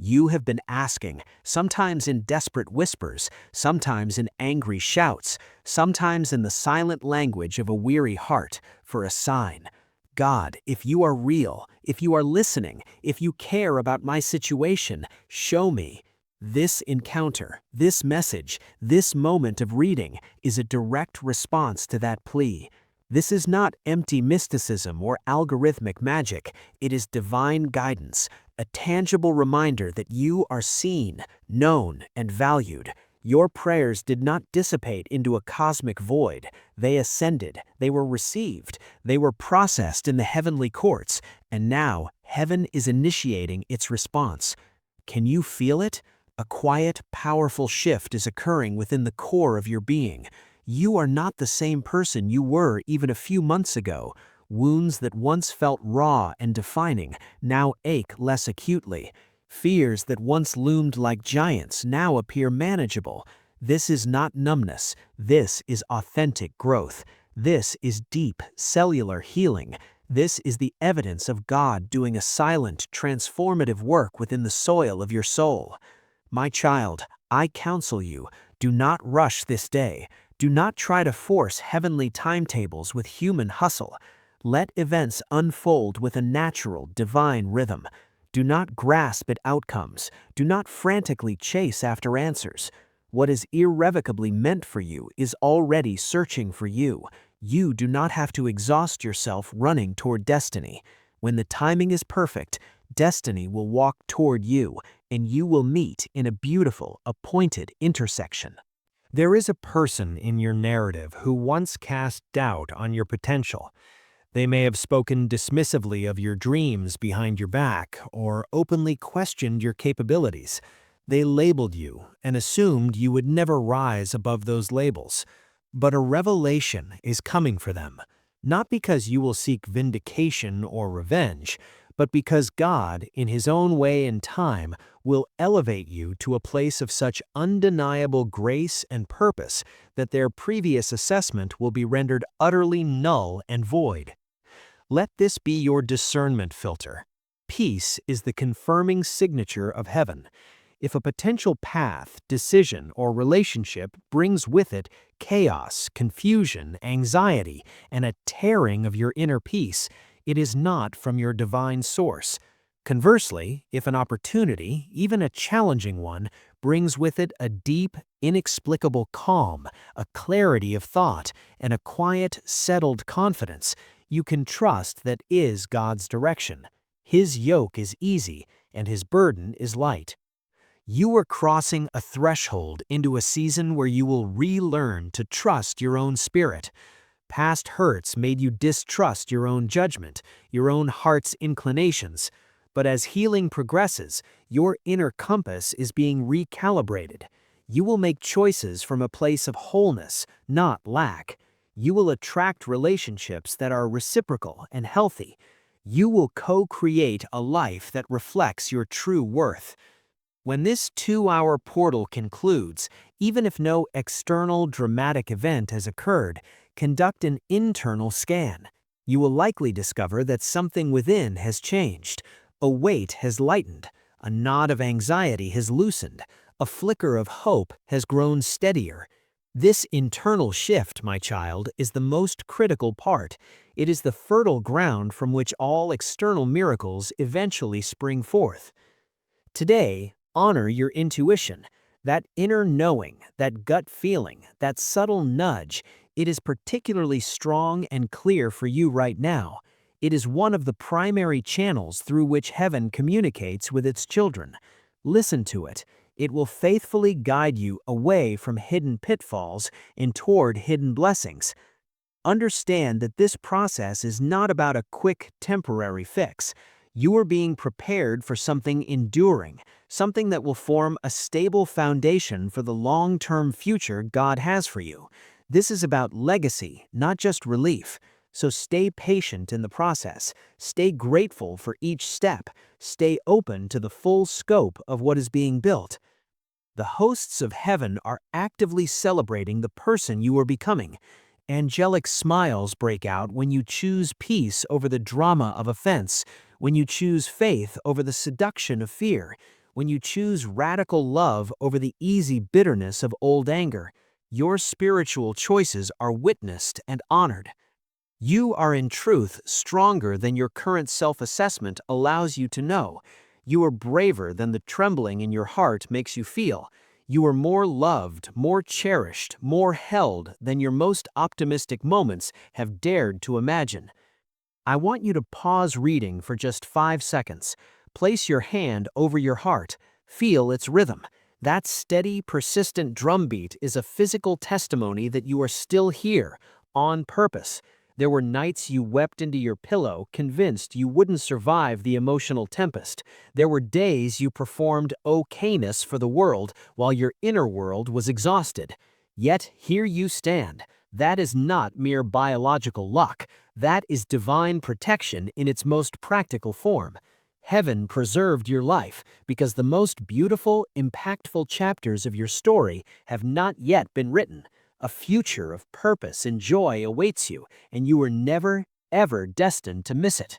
You have been asking, sometimes in desperate whispers, sometimes in angry shouts, sometimes in the silent language of a weary heart, for a sign. God, if you are real, if you are listening, if you care about my situation, show me. This encounter, this message, this moment of reading is a direct response to that plea. This is not empty mysticism or algorithmic magic. It is divine guidance, a tangible reminder that you are seen, known, and valued. Your prayers did not dissipate into a cosmic void. They ascended, they were received, they were processed in the heavenly courts, and now heaven is initiating its response. Can you feel it? A quiet, powerful shift is occurring within the core of your being. You are not the same person you were even a few months ago. Wounds that once felt raw and defining now ache less acutely. Fears that once loomed like giants now appear manageable. This is not numbness. This is authentic growth. This is deep, cellular healing. This is the evidence of God doing a silent, transformative work within the soil of your soul. My child, I counsel you, do not rush this day. Do not try to force heavenly timetables with human hustle. Let events unfold with a natural, divine rhythm. Do not grasp at outcomes. Do not frantically chase after answers. What is irrevocably meant for you is already searching for you. You do not have to exhaust yourself running toward destiny. When the timing is perfect, destiny will walk toward you, and you will meet in a beautiful, appointed intersection. There is a person in your narrative who once cast doubt on your potential. They may have spoken dismissively of your dreams behind your back or openly questioned your capabilities. They labeled you and assumed you would never rise above those labels. But a revelation is coming for them, not because you will seek vindication or revenge, but because God, in His own way and time, will elevate you to a place of such undeniable grace and purpose that their previous assessment will be rendered utterly null and void. Let this be your discernment filter. Peace is the confirming signature of heaven. If a potential path, decision, or relationship brings with it chaos, confusion, anxiety, and a tearing of your inner peace, it is not from your divine source. Conversely, if an opportunity, even a challenging one, brings with it a deep, inexplicable calm, a clarity of thought, and a quiet, settled confidence, you can trust that is God's direction. His yoke is easy, and His burden is light. You are crossing a threshold into a season where you will relearn to trust your own spirit. Past hurts made you distrust your own judgment, your own heart's inclinations. But as healing progresses, your inner compass is being recalibrated. You will make choices from a place of wholeness, not lack. You will attract relationships that are reciprocal and healthy. You will co-create a life that reflects your true worth. When this 2-hour portal concludes, even if no external dramatic event has occurred, conduct an internal scan. You will likely discover that something within has changed. A weight has lightened. A knot of anxiety has loosened. A flicker of hope has grown steadier. This internal shift, my child, is the most critical part. It is the fertile ground from which all external miracles eventually spring forth. Today, honor your intuition. That inner knowing, that gut feeling, that subtle nudge, it is particularly strong and clear for you right now. It is one of the primary channels through which heaven communicates with its children. Listen to it. It will faithfully guide you away from hidden pitfalls and toward hidden blessings. Understand that this process is not about a quick, temporary fix. You are being prepared for something enduring, something that will form a stable foundation for the long-term future God has for you. This is about legacy, not just relief. So stay patient in the process. Stay grateful for each step. Stay open to the full scope of what is being built. The hosts of heaven are actively celebrating the person you are becoming. Angelic smiles break out when you choose peace over the drama of offense, when you choose faith over the seduction of fear, when you choose radical love over the easy bitterness of old anger. Your spiritual choices are witnessed and honored. You are in truth stronger than your current self-assessment allows you to know. You are braver than the trembling in your heart makes you feel. You are more loved, more cherished, more held than your most optimistic moments have dared to imagine. I want you to pause reading for just 5 seconds. Place your hand over your heart. Feel its rhythm. That steady, persistent drumbeat is a physical testimony that you are still here, on purpose. There were nights you wept into your pillow, convinced you wouldn't survive the emotional tempest. There were days you performed okayness for the world while your inner world was exhausted. Yet here you stand. That is not mere biological luck. That is divine protection in its most practical form. Heaven preserved your life because the most beautiful, impactful chapters of your story have not yet been written. A future of purpose and joy awaits you, and you were never, ever destined to miss it.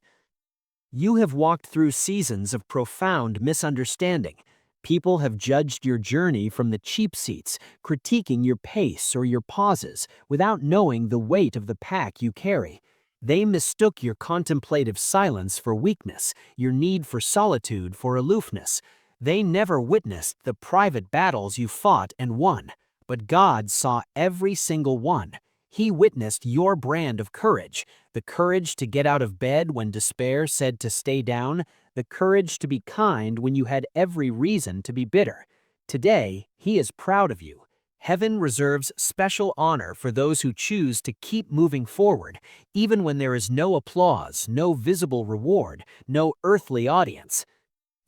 You have walked through seasons of profound misunderstanding. People have judged your journey from the cheap seats, critiquing your pace or your pauses without knowing the weight of the pack you carry. They mistook your contemplative silence for weakness, your need for solitude for aloofness. They never witnessed the private battles you fought and won. But God saw every single one. He witnessed your brand of courage, the courage to get out of bed when despair said to stay down, the courage to be kind when you had every reason to be bitter. Today, He is proud of you. Heaven reserves special honor for those who choose to keep moving forward, even when there is no applause, no visible reward, no earthly audience.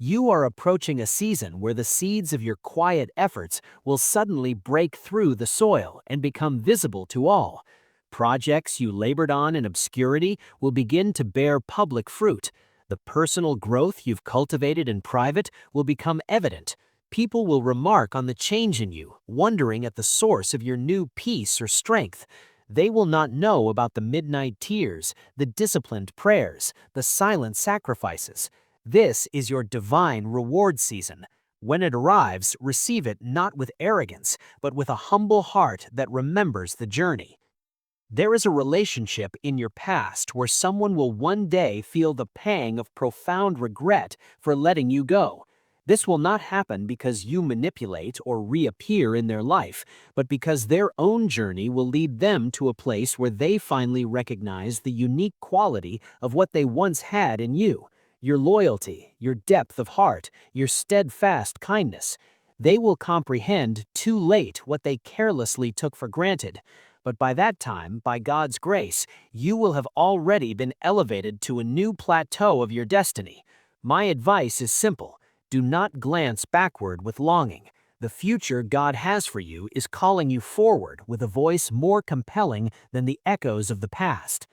You are approaching a season where the seeds of your quiet efforts will suddenly break through the soil and become visible to all. Projects you labored on in obscurity will begin to bear public fruit. The personal growth you've cultivated in private will become evident. People will remark on the change in you, wondering at the source of your new peace or strength. They will not know about the midnight tears, the disciplined prayers, the silent sacrifices. This is your divine reward season. When it arrives, receive it not with arrogance, but with a humble heart that remembers the journey. There is a relationship in your past where someone will one day feel the pang of profound regret for letting you go. This will not happen because you manipulate or reappear in their life, but because their own journey will lead them to a place where they finally recognize the unique quality of what they once had in you. Your loyalty, your depth of heart, your steadfast kindness. They will comprehend too late what they carelessly took for granted. But by that time, by God's grace, you will have already been elevated to a new plateau of your destiny. My advice is simple. Do not glance backward with longing. The future God has for you is calling you forward with a voice more compelling than the echoes of the past.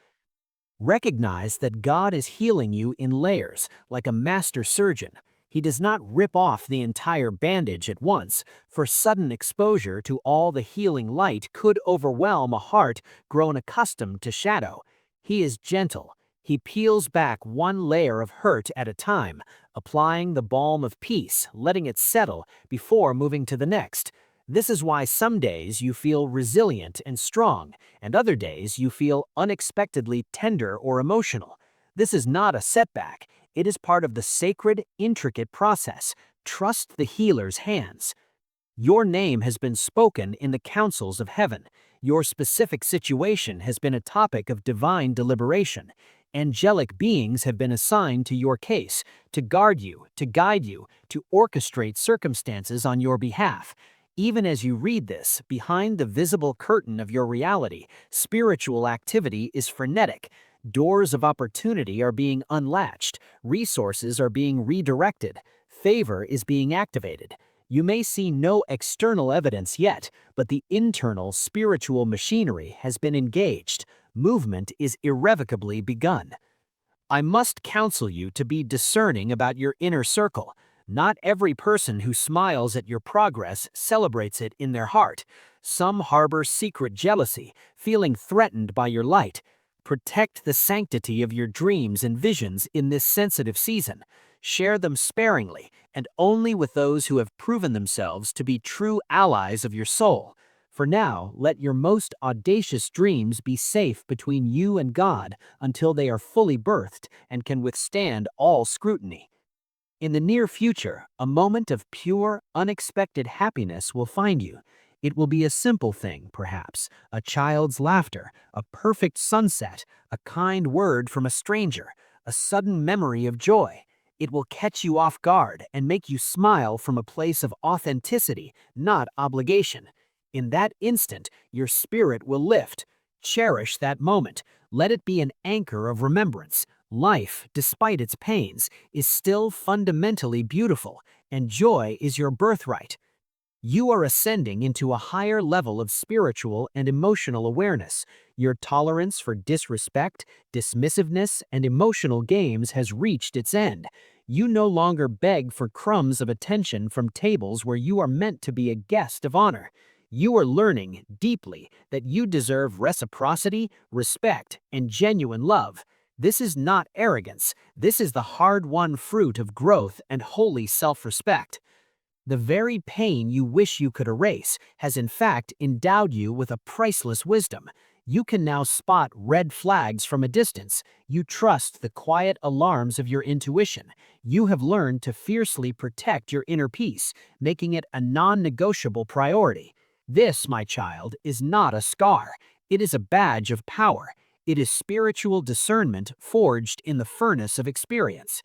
Recognize that God is healing you in layers, like a master surgeon. He does not rip off the entire bandage at once, for sudden exposure to all the healing light could overwhelm a heart grown accustomed to shadow. He is gentle. He peels back one layer of hurt at a time, applying the balm of peace, letting it settle before moving to the next. This is why some days you feel resilient and strong, and other days you feel unexpectedly tender or emotional. This is not a setback. It is part of the sacred, intricate process. Trust the healer's hands. Your name has been spoken in the councils of heaven. Your specific situation has been a topic of divine deliberation. Angelic beings have been assigned to your case, to guard you, to guide you, to orchestrate circumstances on your behalf. Even as you read this, behind the visible curtain of your reality, spiritual activity is frenetic. Doors of opportunity are being unlatched, resources are being redirected, favor is being activated. You may see no external evidence yet, but the internal spiritual machinery has been engaged. Movement is irrevocably begun. I must counsel you to be discerning about your inner circle. Not every person who smiles at your progress celebrates it in their heart. Some harbor secret jealousy, feeling threatened by your light. Protect the sanctity of your dreams and visions in this sensitive season. Share them sparingly and only with those who have proven themselves to be true allies of your soul. For now, let your most audacious dreams be safe between you and God until they are fully birthed and can withstand all scrutiny. In the near future, a moment of pure, unexpected happiness will find you. It will be a simple thing, perhaps, a child's laughter, a perfect sunset, a kind word from a stranger, a sudden memory of joy. It will catch you off guard and make you smile from a place of authenticity, not obligation. In that instant, your spirit will lift. Cherish that moment. Let it be an anchor of remembrance. Life, despite its pains, is still fundamentally beautiful, and joy is your birthright. You are ascending into a higher level of spiritual and emotional awareness. Your tolerance for disrespect, dismissiveness, and emotional games has reached its end. You no longer beg for crumbs of attention from tables where you are meant to be a guest of honor. You are learning deeply that you deserve reciprocity, respect, and genuine love. This is not arrogance. This is the hard-won fruit of growth and holy self-respect. The very pain you wish you could erase has in fact endowed you with a priceless wisdom. You can now spot red flags from a distance. You trust the quiet alarms of your intuition. You have learned to fiercely protect your inner peace, making it a non-negotiable priority. This, my child, is not a scar. It is a badge of power. It is spiritual discernment forged in the furnace of experience.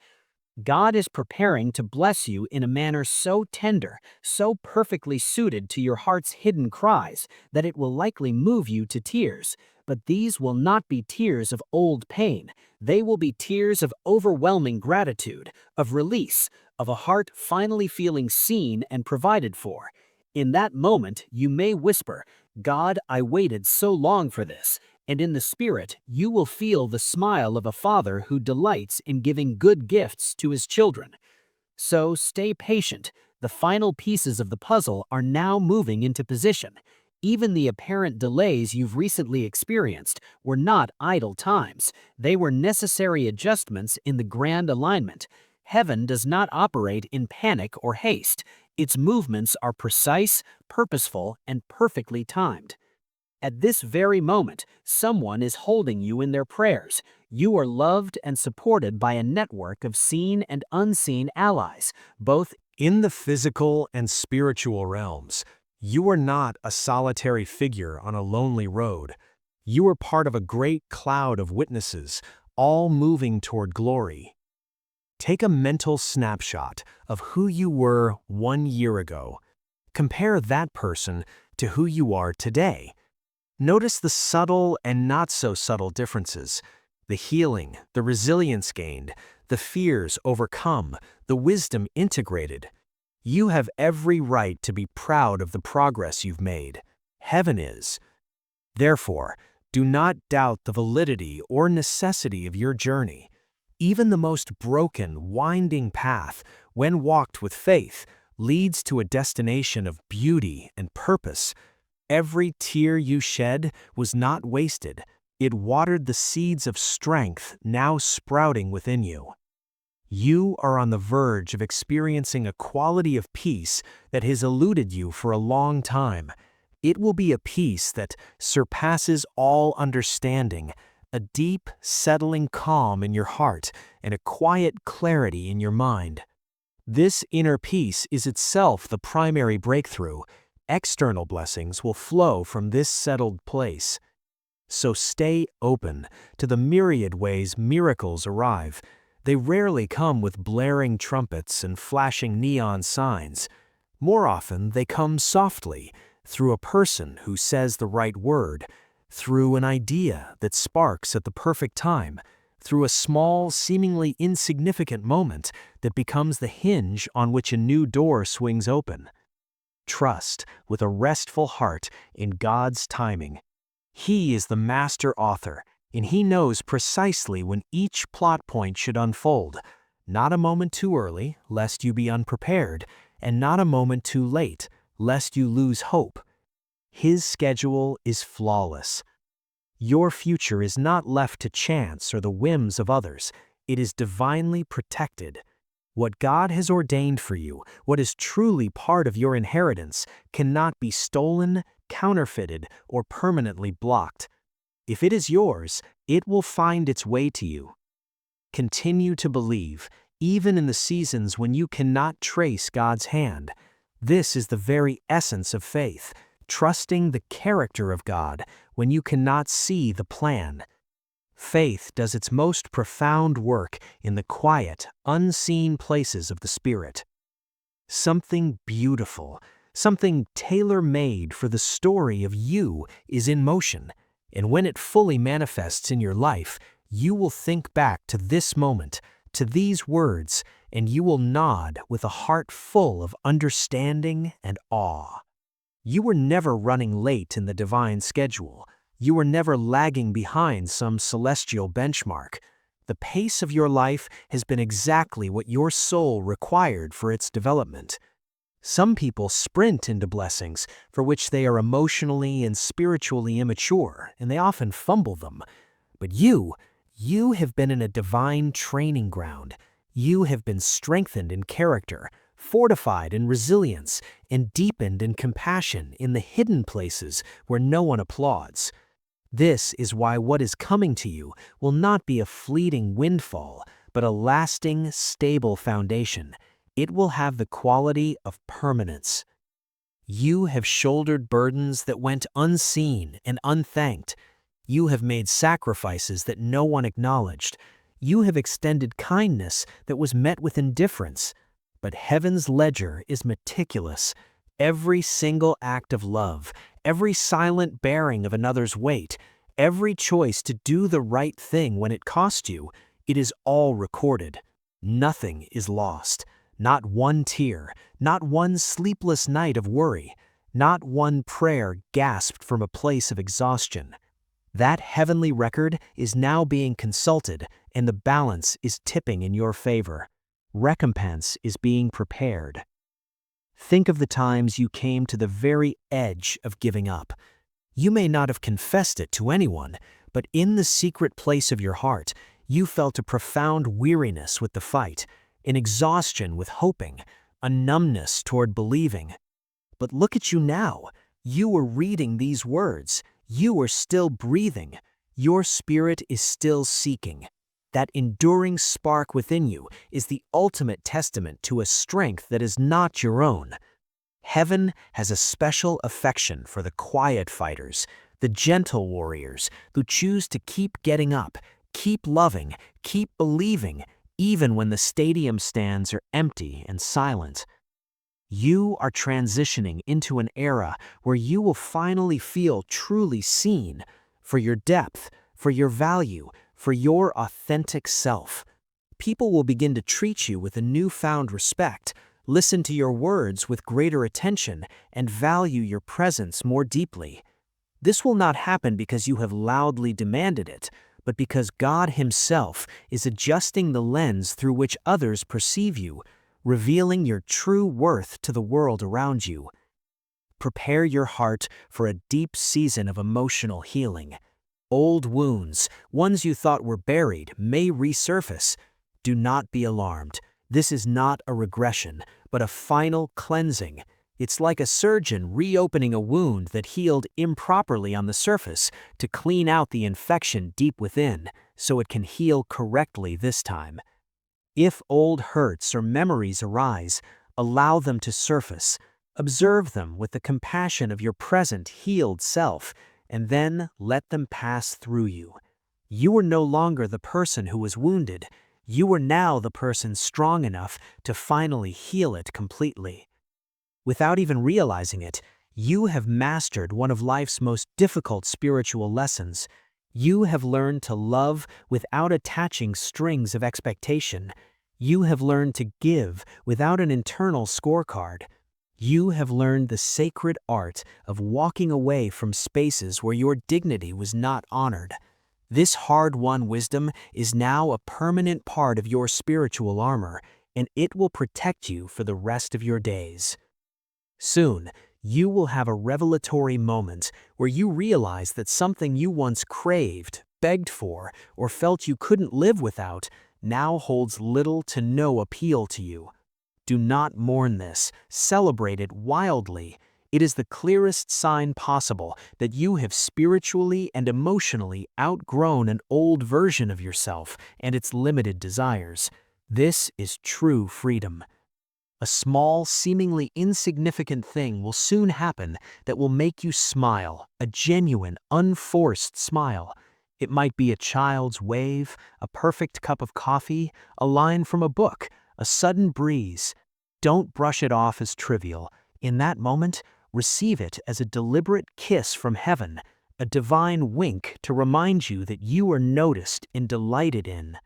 God is preparing to bless you in a manner so tender, so perfectly suited to your heart's hidden cries, that it will likely move you to tears. But these will not be tears of old pain. They will be tears of overwhelming gratitude, of release, of a heart finally feeling seen and provided for. In that moment, you may whisper, "God, I waited so long for this." And in the spirit, you will feel the smile of a father who delights in giving good gifts to his children. So stay patient. The final pieces of the puzzle are now moving into position. Even the apparent delays you've recently experienced were not idle times. They were necessary adjustments in the grand alignment. Heaven does not operate in panic or haste. Its movements are precise, purposeful, and perfectly timed. At this very moment, someone is holding you in their prayers. You are loved and supported by a network of seen and unseen allies, both In the physical and spiritual realms, you are not a solitary figure on a lonely road. You are part of a great cloud of witnesses, all moving toward glory. Take a mental snapshot of who you were 1 year ago. Compare that person to who you are today. Notice the subtle and not so subtle differences, the healing, the resilience gained, the fears overcome, the wisdom integrated. You have every right to be proud of the progress you've made. Heaven is. Therefore, do not doubt the validity or necessity of your journey. Even the most broken, winding path, when walked with faith, leads to a destination of beauty and purpose. Every tear you shed was not wasted. It watered the seeds of strength now sprouting within you. You are on the verge of experiencing a quality of peace that has eluded you for a long time. It will be a peace that surpasses all understanding, a deep, settling calm in your heart, and a quiet clarity in your mind. This inner peace is itself the primary breakthrough. External blessings will flow from this settled place. So stay open to the myriad ways miracles arrive. They rarely come with blaring trumpets and flashing neon signs. More often, they come softly, through a person who says the right word, through an idea that sparks at the perfect time, through a small, seemingly insignificant moment that becomes the hinge on which a new door swings open. Trust with a restful heart in God's timing. He is the master author, and He knows precisely when each plot point should unfold. Not a moment too early, lest you be unprepared, and not a moment too late, lest you lose hope. His schedule is flawless. Your future is not left to chance or the whims of others. It is divinely protected. What God has ordained for you, what is truly part of your inheritance, cannot be stolen, counterfeited, or permanently blocked. If it is yours, it will find its way to you. Continue to believe, even in the seasons when you cannot trace God's hand. This is the very essence of faith, trusting the character of God when you cannot see the plan. Faith does its most profound work in the quiet, unseen places of the Spirit. Something beautiful, something tailor-made for the story of you is in motion, and when it fully manifests in your life, you will think back to this moment, to these words, and you will nod with a heart full of understanding and awe. You were never running late in the divine schedule. You were never lagging behind some celestial benchmark. The pace of your life has been exactly what your soul required for its development. Some people sprint into blessings for which they are emotionally and spiritually immature, and they often fumble them. But you have been in a divine training ground. You have been strengthened in character, fortified in resilience, and deepened in compassion in the hidden places where no one applauds. This is why what is coming to you will not be a fleeting windfall, but a lasting, stable foundation. It will have the quality of permanence. You have shouldered burdens that went unseen and unthanked. You have made sacrifices that no one acknowledged. You have extended kindness that was met with indifference. But heaven's ledger is meticulous. Every single act of love, every silent bearing of another's weight, every choice to do the right thing when it cost you, it is all recorded. Nothing is lost. Not one tear, not one sleepless night of worry, not one prayer gasped from a place of exhaustion. That heavenly record is now being consulted, and the balance is tipping in your favor. Recompense is being prepared. Think of the times you came to the very edge of giving up. You may not have confessed it to anyone, but in the secret place of your heart, you felt a profound weariness with the fight, an exhaustion with hoping, a numbness toward believing. But look at you now. You are reading these words. You are still breathing. Your spirit is still seeking. That enduring spark within you is the ultimate testament to a strength that is not your own. Heaven has a special affection for the quiet fighters, the gentle warriors who choose to keep getting up, keep loving, keep believing, even when the stadium stands are empty and silent. You are transitioning into an era where you will finally feel truly seen for your depth, for your value, for your authentic self. People will begin to treat you with a newfound respect, listen to your words with greater attention, and value your presence more deeply. This will not happen because you have loudly demanded it, but because God Himself is adjusting the lens through which others perceive you, revealing your true worth to the world around you. Prepare your heart for a deep season of emotional healing. Old wounds, ones you thought were buried, may resurface. Do not be alarmed. This is not a regression, but a final cleansing. It's like a surgeon reopening a wound that healed improperly on the surface to clean out the infection deep within, so it can heal correctly this time. If old hurts or memories arise, allow them to surface. Observe them with the compassion of your present healed self, and then let them pass through you. You are no longer the person who was wounded. You are now the person strong enough to finally heal it completely. Without even realizing it, you have mastered one of life's most difficult spiritual lessons. You have learned to love without attaching strings of expectation. You have learned to give without an internal scorecard. You have learned the sacred art of walking away from spaces where your dignity was not honored. This hard-won wisdom is now a permanent part of your spiritual armor, and it will protect you for the rest of your days. Soon, you will have a revelatory moment where you realize that something you once craved, begged for, or felt you couldn't live without now holds little to no appeal to you. Do not mourn this. Celebrate it wildly. It is the clearest sign possible that you have spiritually and emotionally outgrown an old version of yourself and its limited desires. This is true freedom. A small, seemingly insignificant thing will soon happen that will make you smile, a genuine, unforced smile. It might be a child's wave, a perfect cup of coffee, a line from a book, a sudden breeze. Don't brush it off as trivial. In that moment, receive it as a deliberate kiss from heaven, a divine wink to remind you that you are noticed and delighted in.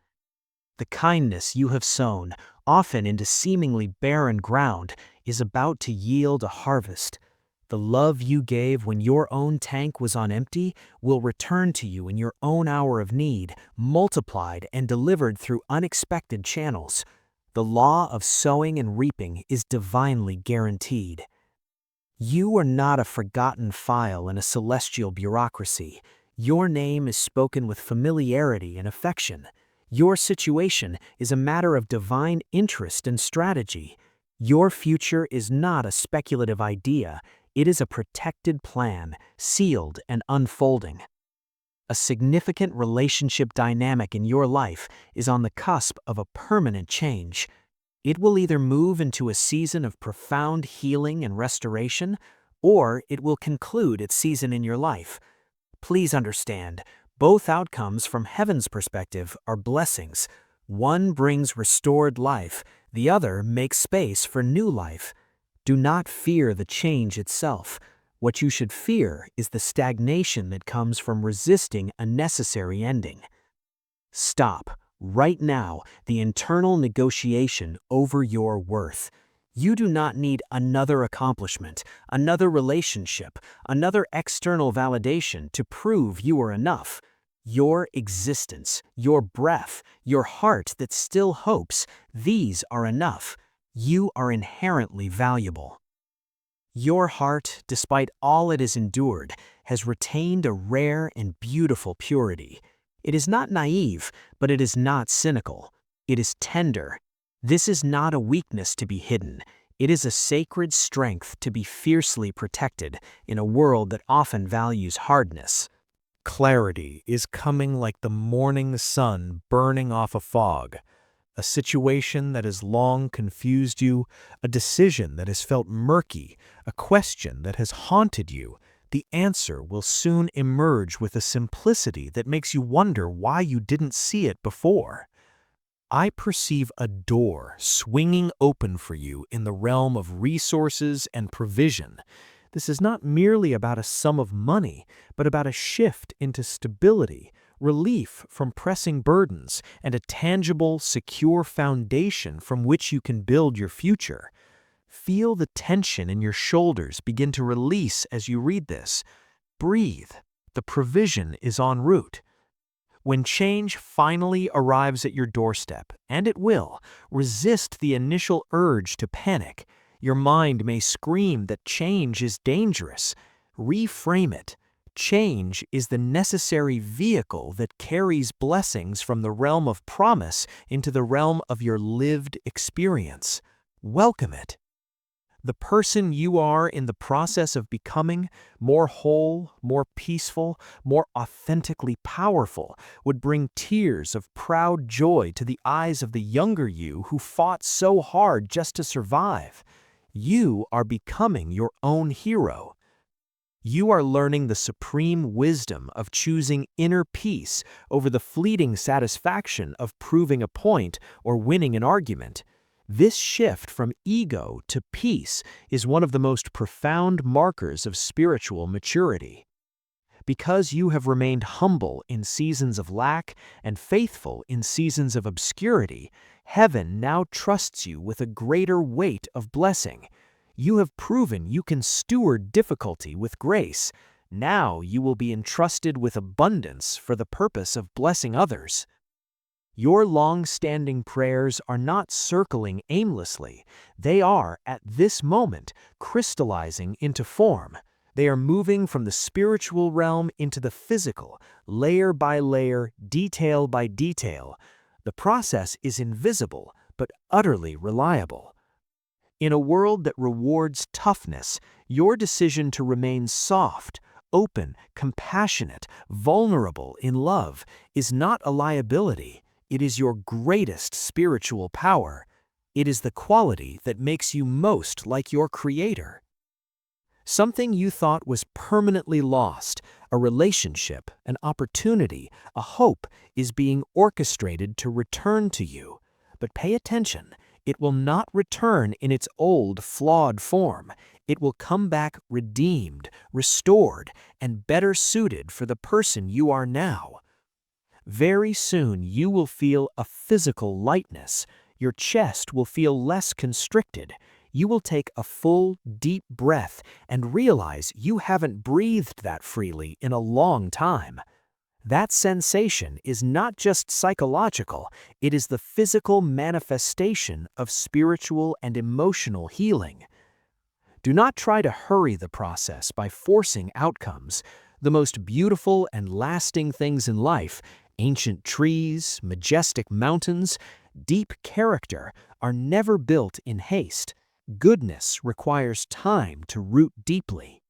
The kindness you have sown, often into seemingly barren ground, is about to yield a harvest. The love you gave when your own tank was on empty will return to you in your own hour of need, multiplied and delivered through unexpected channels. The law of sowing and reaping is divinely guaranteed. You are not a forgotten file in a celestial bureaucracy. Your name is spoken with familiarity and affection. Your situation is a matter of divine interest and strategy. Your future is not a speculative idea. It is a protected plan, sealed and unfolding. A significant relationship dynamic in your life is on the cusp of a permanent change. It will either move into a season of profound healing and restoration, or it will conclude its season in your life. Please understand, both outcomes from heaven's perspective are blessings. One brings restored life, the other makes space for new life. Do not fear the change itself. What you should fear is the stagnation that comes from resisting a necessary ending. Stop, right now, the internal negotiation over your worth. You do not need another accomplishment, another relationship, another external validation to prove you are enough. Your existence, your breath, your heart that still hopes, these are enough. You are inherently valuable. Your heart, despite all it has endured, has retained a rare and beautiful purity. It is not naive, but it is not cynical. It is tender. This is not a weakness to be hidden. It is a sacred strength to be fiercely protected in a world that often values hardness. Clarity is coming like the morning sun burning off a fog. A situation that has long confused you, a decision that has felt murky, a question that has haunted you, the answer will soon emerge with a simplicity that makes you wonder why you didn't see it before. I perceive a door swinging open for you in the realm of resources and provision. This is not merely about a sum of money, but about a shift into stability, relief from pressing burdens, and a tangible, secure foundation from which you can build your future. Feel the tension in your shoulders begin to release as you read this. Breathe. The provision is en route. When change finally arrives at your doorstep, and it will, resist the initial urge to panic. Your mind may scream that change is dangerous. Reframe it. Change is the necessary vehicle that carries blessings from the realm of promise into the realm of your lived experience. Welcome it. The person you are in the process of becoming, more whole, more peaceful, more authentically powerful, would bring tears of proud joy to the eyes of the younger you who fought so hard just to survive. You are becoming your own hero. You are learning the supreme wisdom of choosing inner peace over the fleeting satisfaction of proving a point or winning an argument. This shift from ego to peace is one of the most profound markers of spiritual maturity. Because you have remained humble in seasons of lack and faithful in seasons of obscurity, heaven now trusts you with a greater weight of blessing. You have proven you can steward difficulty with grace. Now you will be entrusted with abundance for the purpose of blessing others. Your long-standing prayers are not circling aimlessly. They are, at this moment, crystallizing into form. They are moving from the spiritual realm into the physical, layer by layer, detail by detail. The process is invisible, but utterly reliable. In a world that rewards toughness, your decision to remain soft, open, compassionate, vulnerable in love is not a liability. It is your greatest spiritual power. It is the quality that makes you most like your Creator. Something you thought was permanently lost, a relationship, an opportunity, a hope, is being orchestrated to return to you. But pay attention, it will not return in its old, flawed form. It will come back redeemed, restored, and better suited for the person you are now. Very soon you will feel a physical lightness. Your chest will feel less constricted. You will take a full, deep breath and realize you haven't breathed that freely in a long time. That sensation is not just psychological, it is the physical manifestation of spiritual and emotional healing. Do not try to hurry the process by forcing outcomes. The most beautiful and lasting things in life, ancient trees, majestic mountains, deep character, are never built in haste. Goodness requires time to root deeply.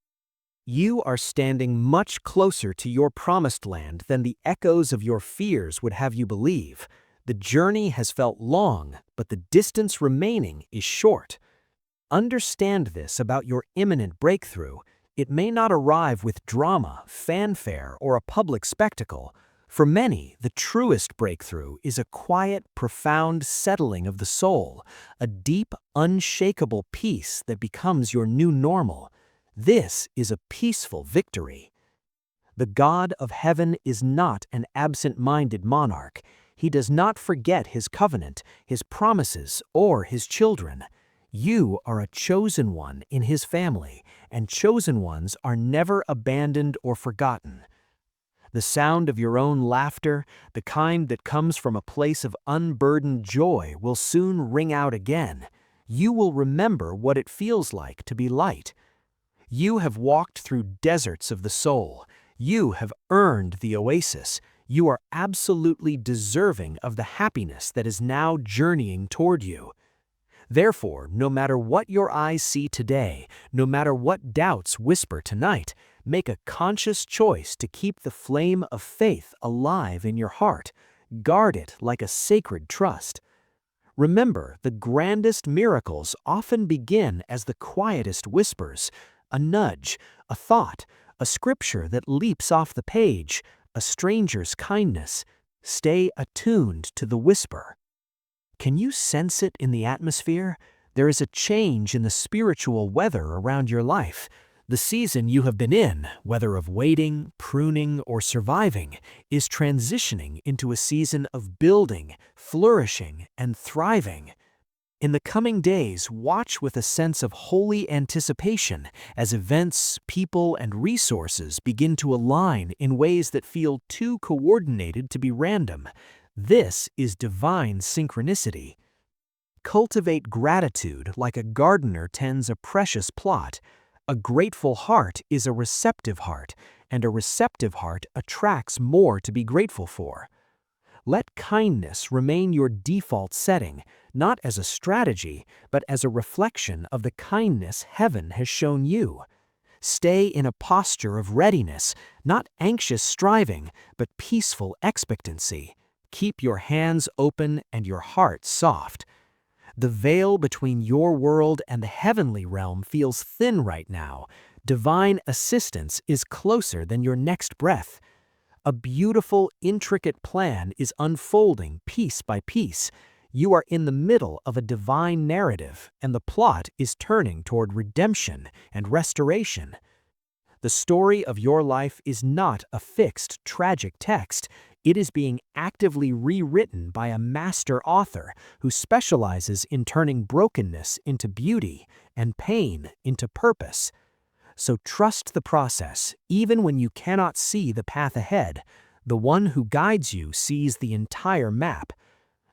You are standing much closer to your promised land than the echoes of your fears would have you believe. The journey has felt long, but the distance remaining is short. Understand this about your imminent breakthrough. It may not arrive with drama, fanfare, or a public spectacle. For many, the truest breakthrough is a quiet, profound settling of the soul, a deep, unshakable peace that becomes your new normal. This is a peaceful victory. The God of heaven is not an absent-minded monarch. He does not forget his covenant, his promises, or his children. You are a chosen one in his family, and chosen ones are never abandoned or forgotten. The sound of your own laughter, the kind that comes from a place of unburdened joy, will soon ring out again. You will remember what it feels like to be light. You have walked through deserts of the soul. You have earned the oasis. You are absolutely deserving of the happiness that is now journeying toward you. Therefore, no matter what your eyes see today, no matter what doubts whisper tonight, make a conscious choice to keep the flame of faith alive in your heart. Guard it like a sacred trust. Remember, the grandest miracles often begin as the quietest whispers, a nudge, a thought, a scripture that leaps off the page, a stranger's kindness. Stay attuned to the whisper. Can you sense it in the atmosphere? There is a change in the spiritual weather around your life. The season you have been in, whether of waiting, pruning, or surviving, is transitioning into a season of building, flourishing, and thriving. In the coming days, watch with a sense of holy anticipation as events, people, and resources begin to align in ways that feel too coordinated to be random. This is divine synchronicity. Cultivate gratitude like a gardener tends a precious plot. A grateful heart is a receptive heart, and a receptive heart attracts more to be grateful for. Let kindness remain your default setting, not as a strategy, but as a reflection of the kindness heaven has shown you. Stay in a posture of readiness, not anxious striving, but peaceful expectancy. Keep your hands open and your heart soft. The veil between your world and the heavenly realm feels thin right now. Divine assistance is closer than your next breath. A beautiful, intricate plan is unfolding piece by piece. You are in the middle of a divine narrative, and the plot is turning toward redemption and restoration. The story of your life is not a fixed, tragic text. It is being actively rewritten by a master author who specializes in turning brokenness into beauty and pain into purpose. So trust the process, even when you cannot see the path ahead. The one who guides you sees the entire map.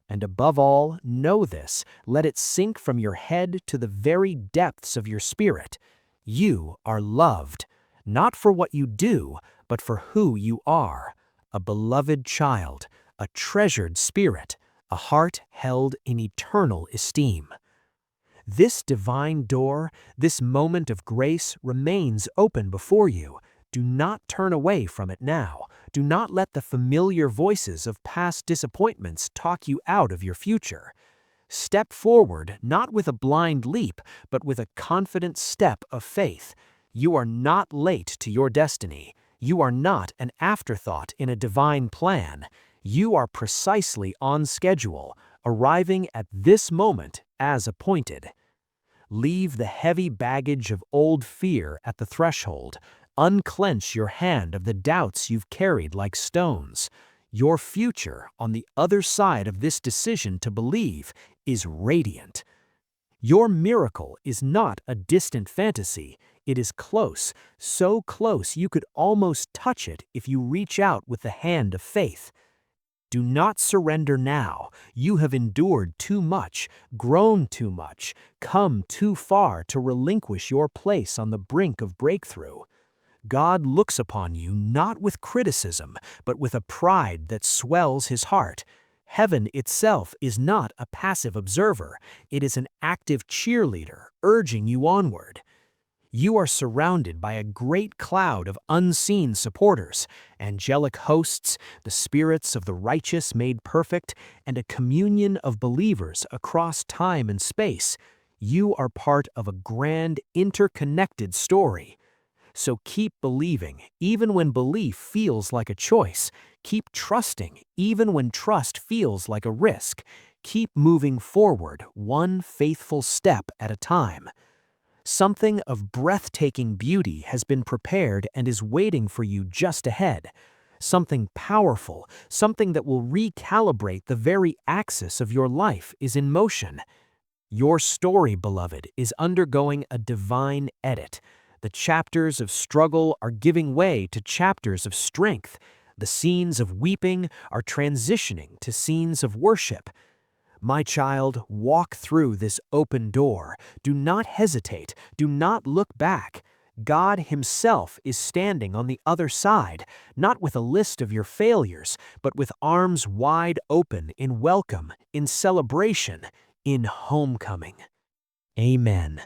And above all, know this, let it sink from your head to the very depths of your spirit. You are loved, not for what you do, but for who you are. A beloved child, a treasured spirit, a heart held in eternal esteem. This divine door, this moment of grace remains open before you. Do not turn away from it now. Do not let the familiar voices of past disappointments talk you out of your future. Step forward, not with a blind leap, but with a confident step of faith. You are not late to your destiny. You are not an afterthought in a divine plan. You are precisely on schedule, arriving at this moment as appointed. Leave the heavy baggage of old fear at the threshold. Unclench your hand of the doubts you've carried like stones. Your future, on the other side of this decision to believe, is radiant. Your miracle is not a distant fantasy. It is close, so close you could almost touch it if you reach out with the hand of faith. Do not surrender now. You have endured too much, grown too much, come too far to relinquish your place on the brink of breakthrough. God looks upon you not with criticism, but with a pride that swells his heart. Heaven itself is not a passive observer. It is an active cheerleader, urging you onward. You are surrounded by a great cloud of unseen supporters, angelic hosts, the spirits of the righteous made perfect, and a communion of believers across time and space. You are part of a grand, interconnected story. So keep believing, even when belief feels like a choice. Keep trusting, even when trust feels like a risk. Keep moving forward, one faithful step at a time. Something of breathtaking beauty has been prepared and is waiting for you just ahead. Something powerful, something that will recalibrate the very axis of your life is in motion. Your story, beloved, is undergoing a divine edit. The chapters of struggle are giving way to chapters of strength. The scenes of weeping are transitioning to scenes of worship. My child, walk through this open door. Do not hesitate. Do not look back. God himself is standing on the other side, not with a list of your failures, but with arms wide open in welcome, in celebration, in homecoming. Amen.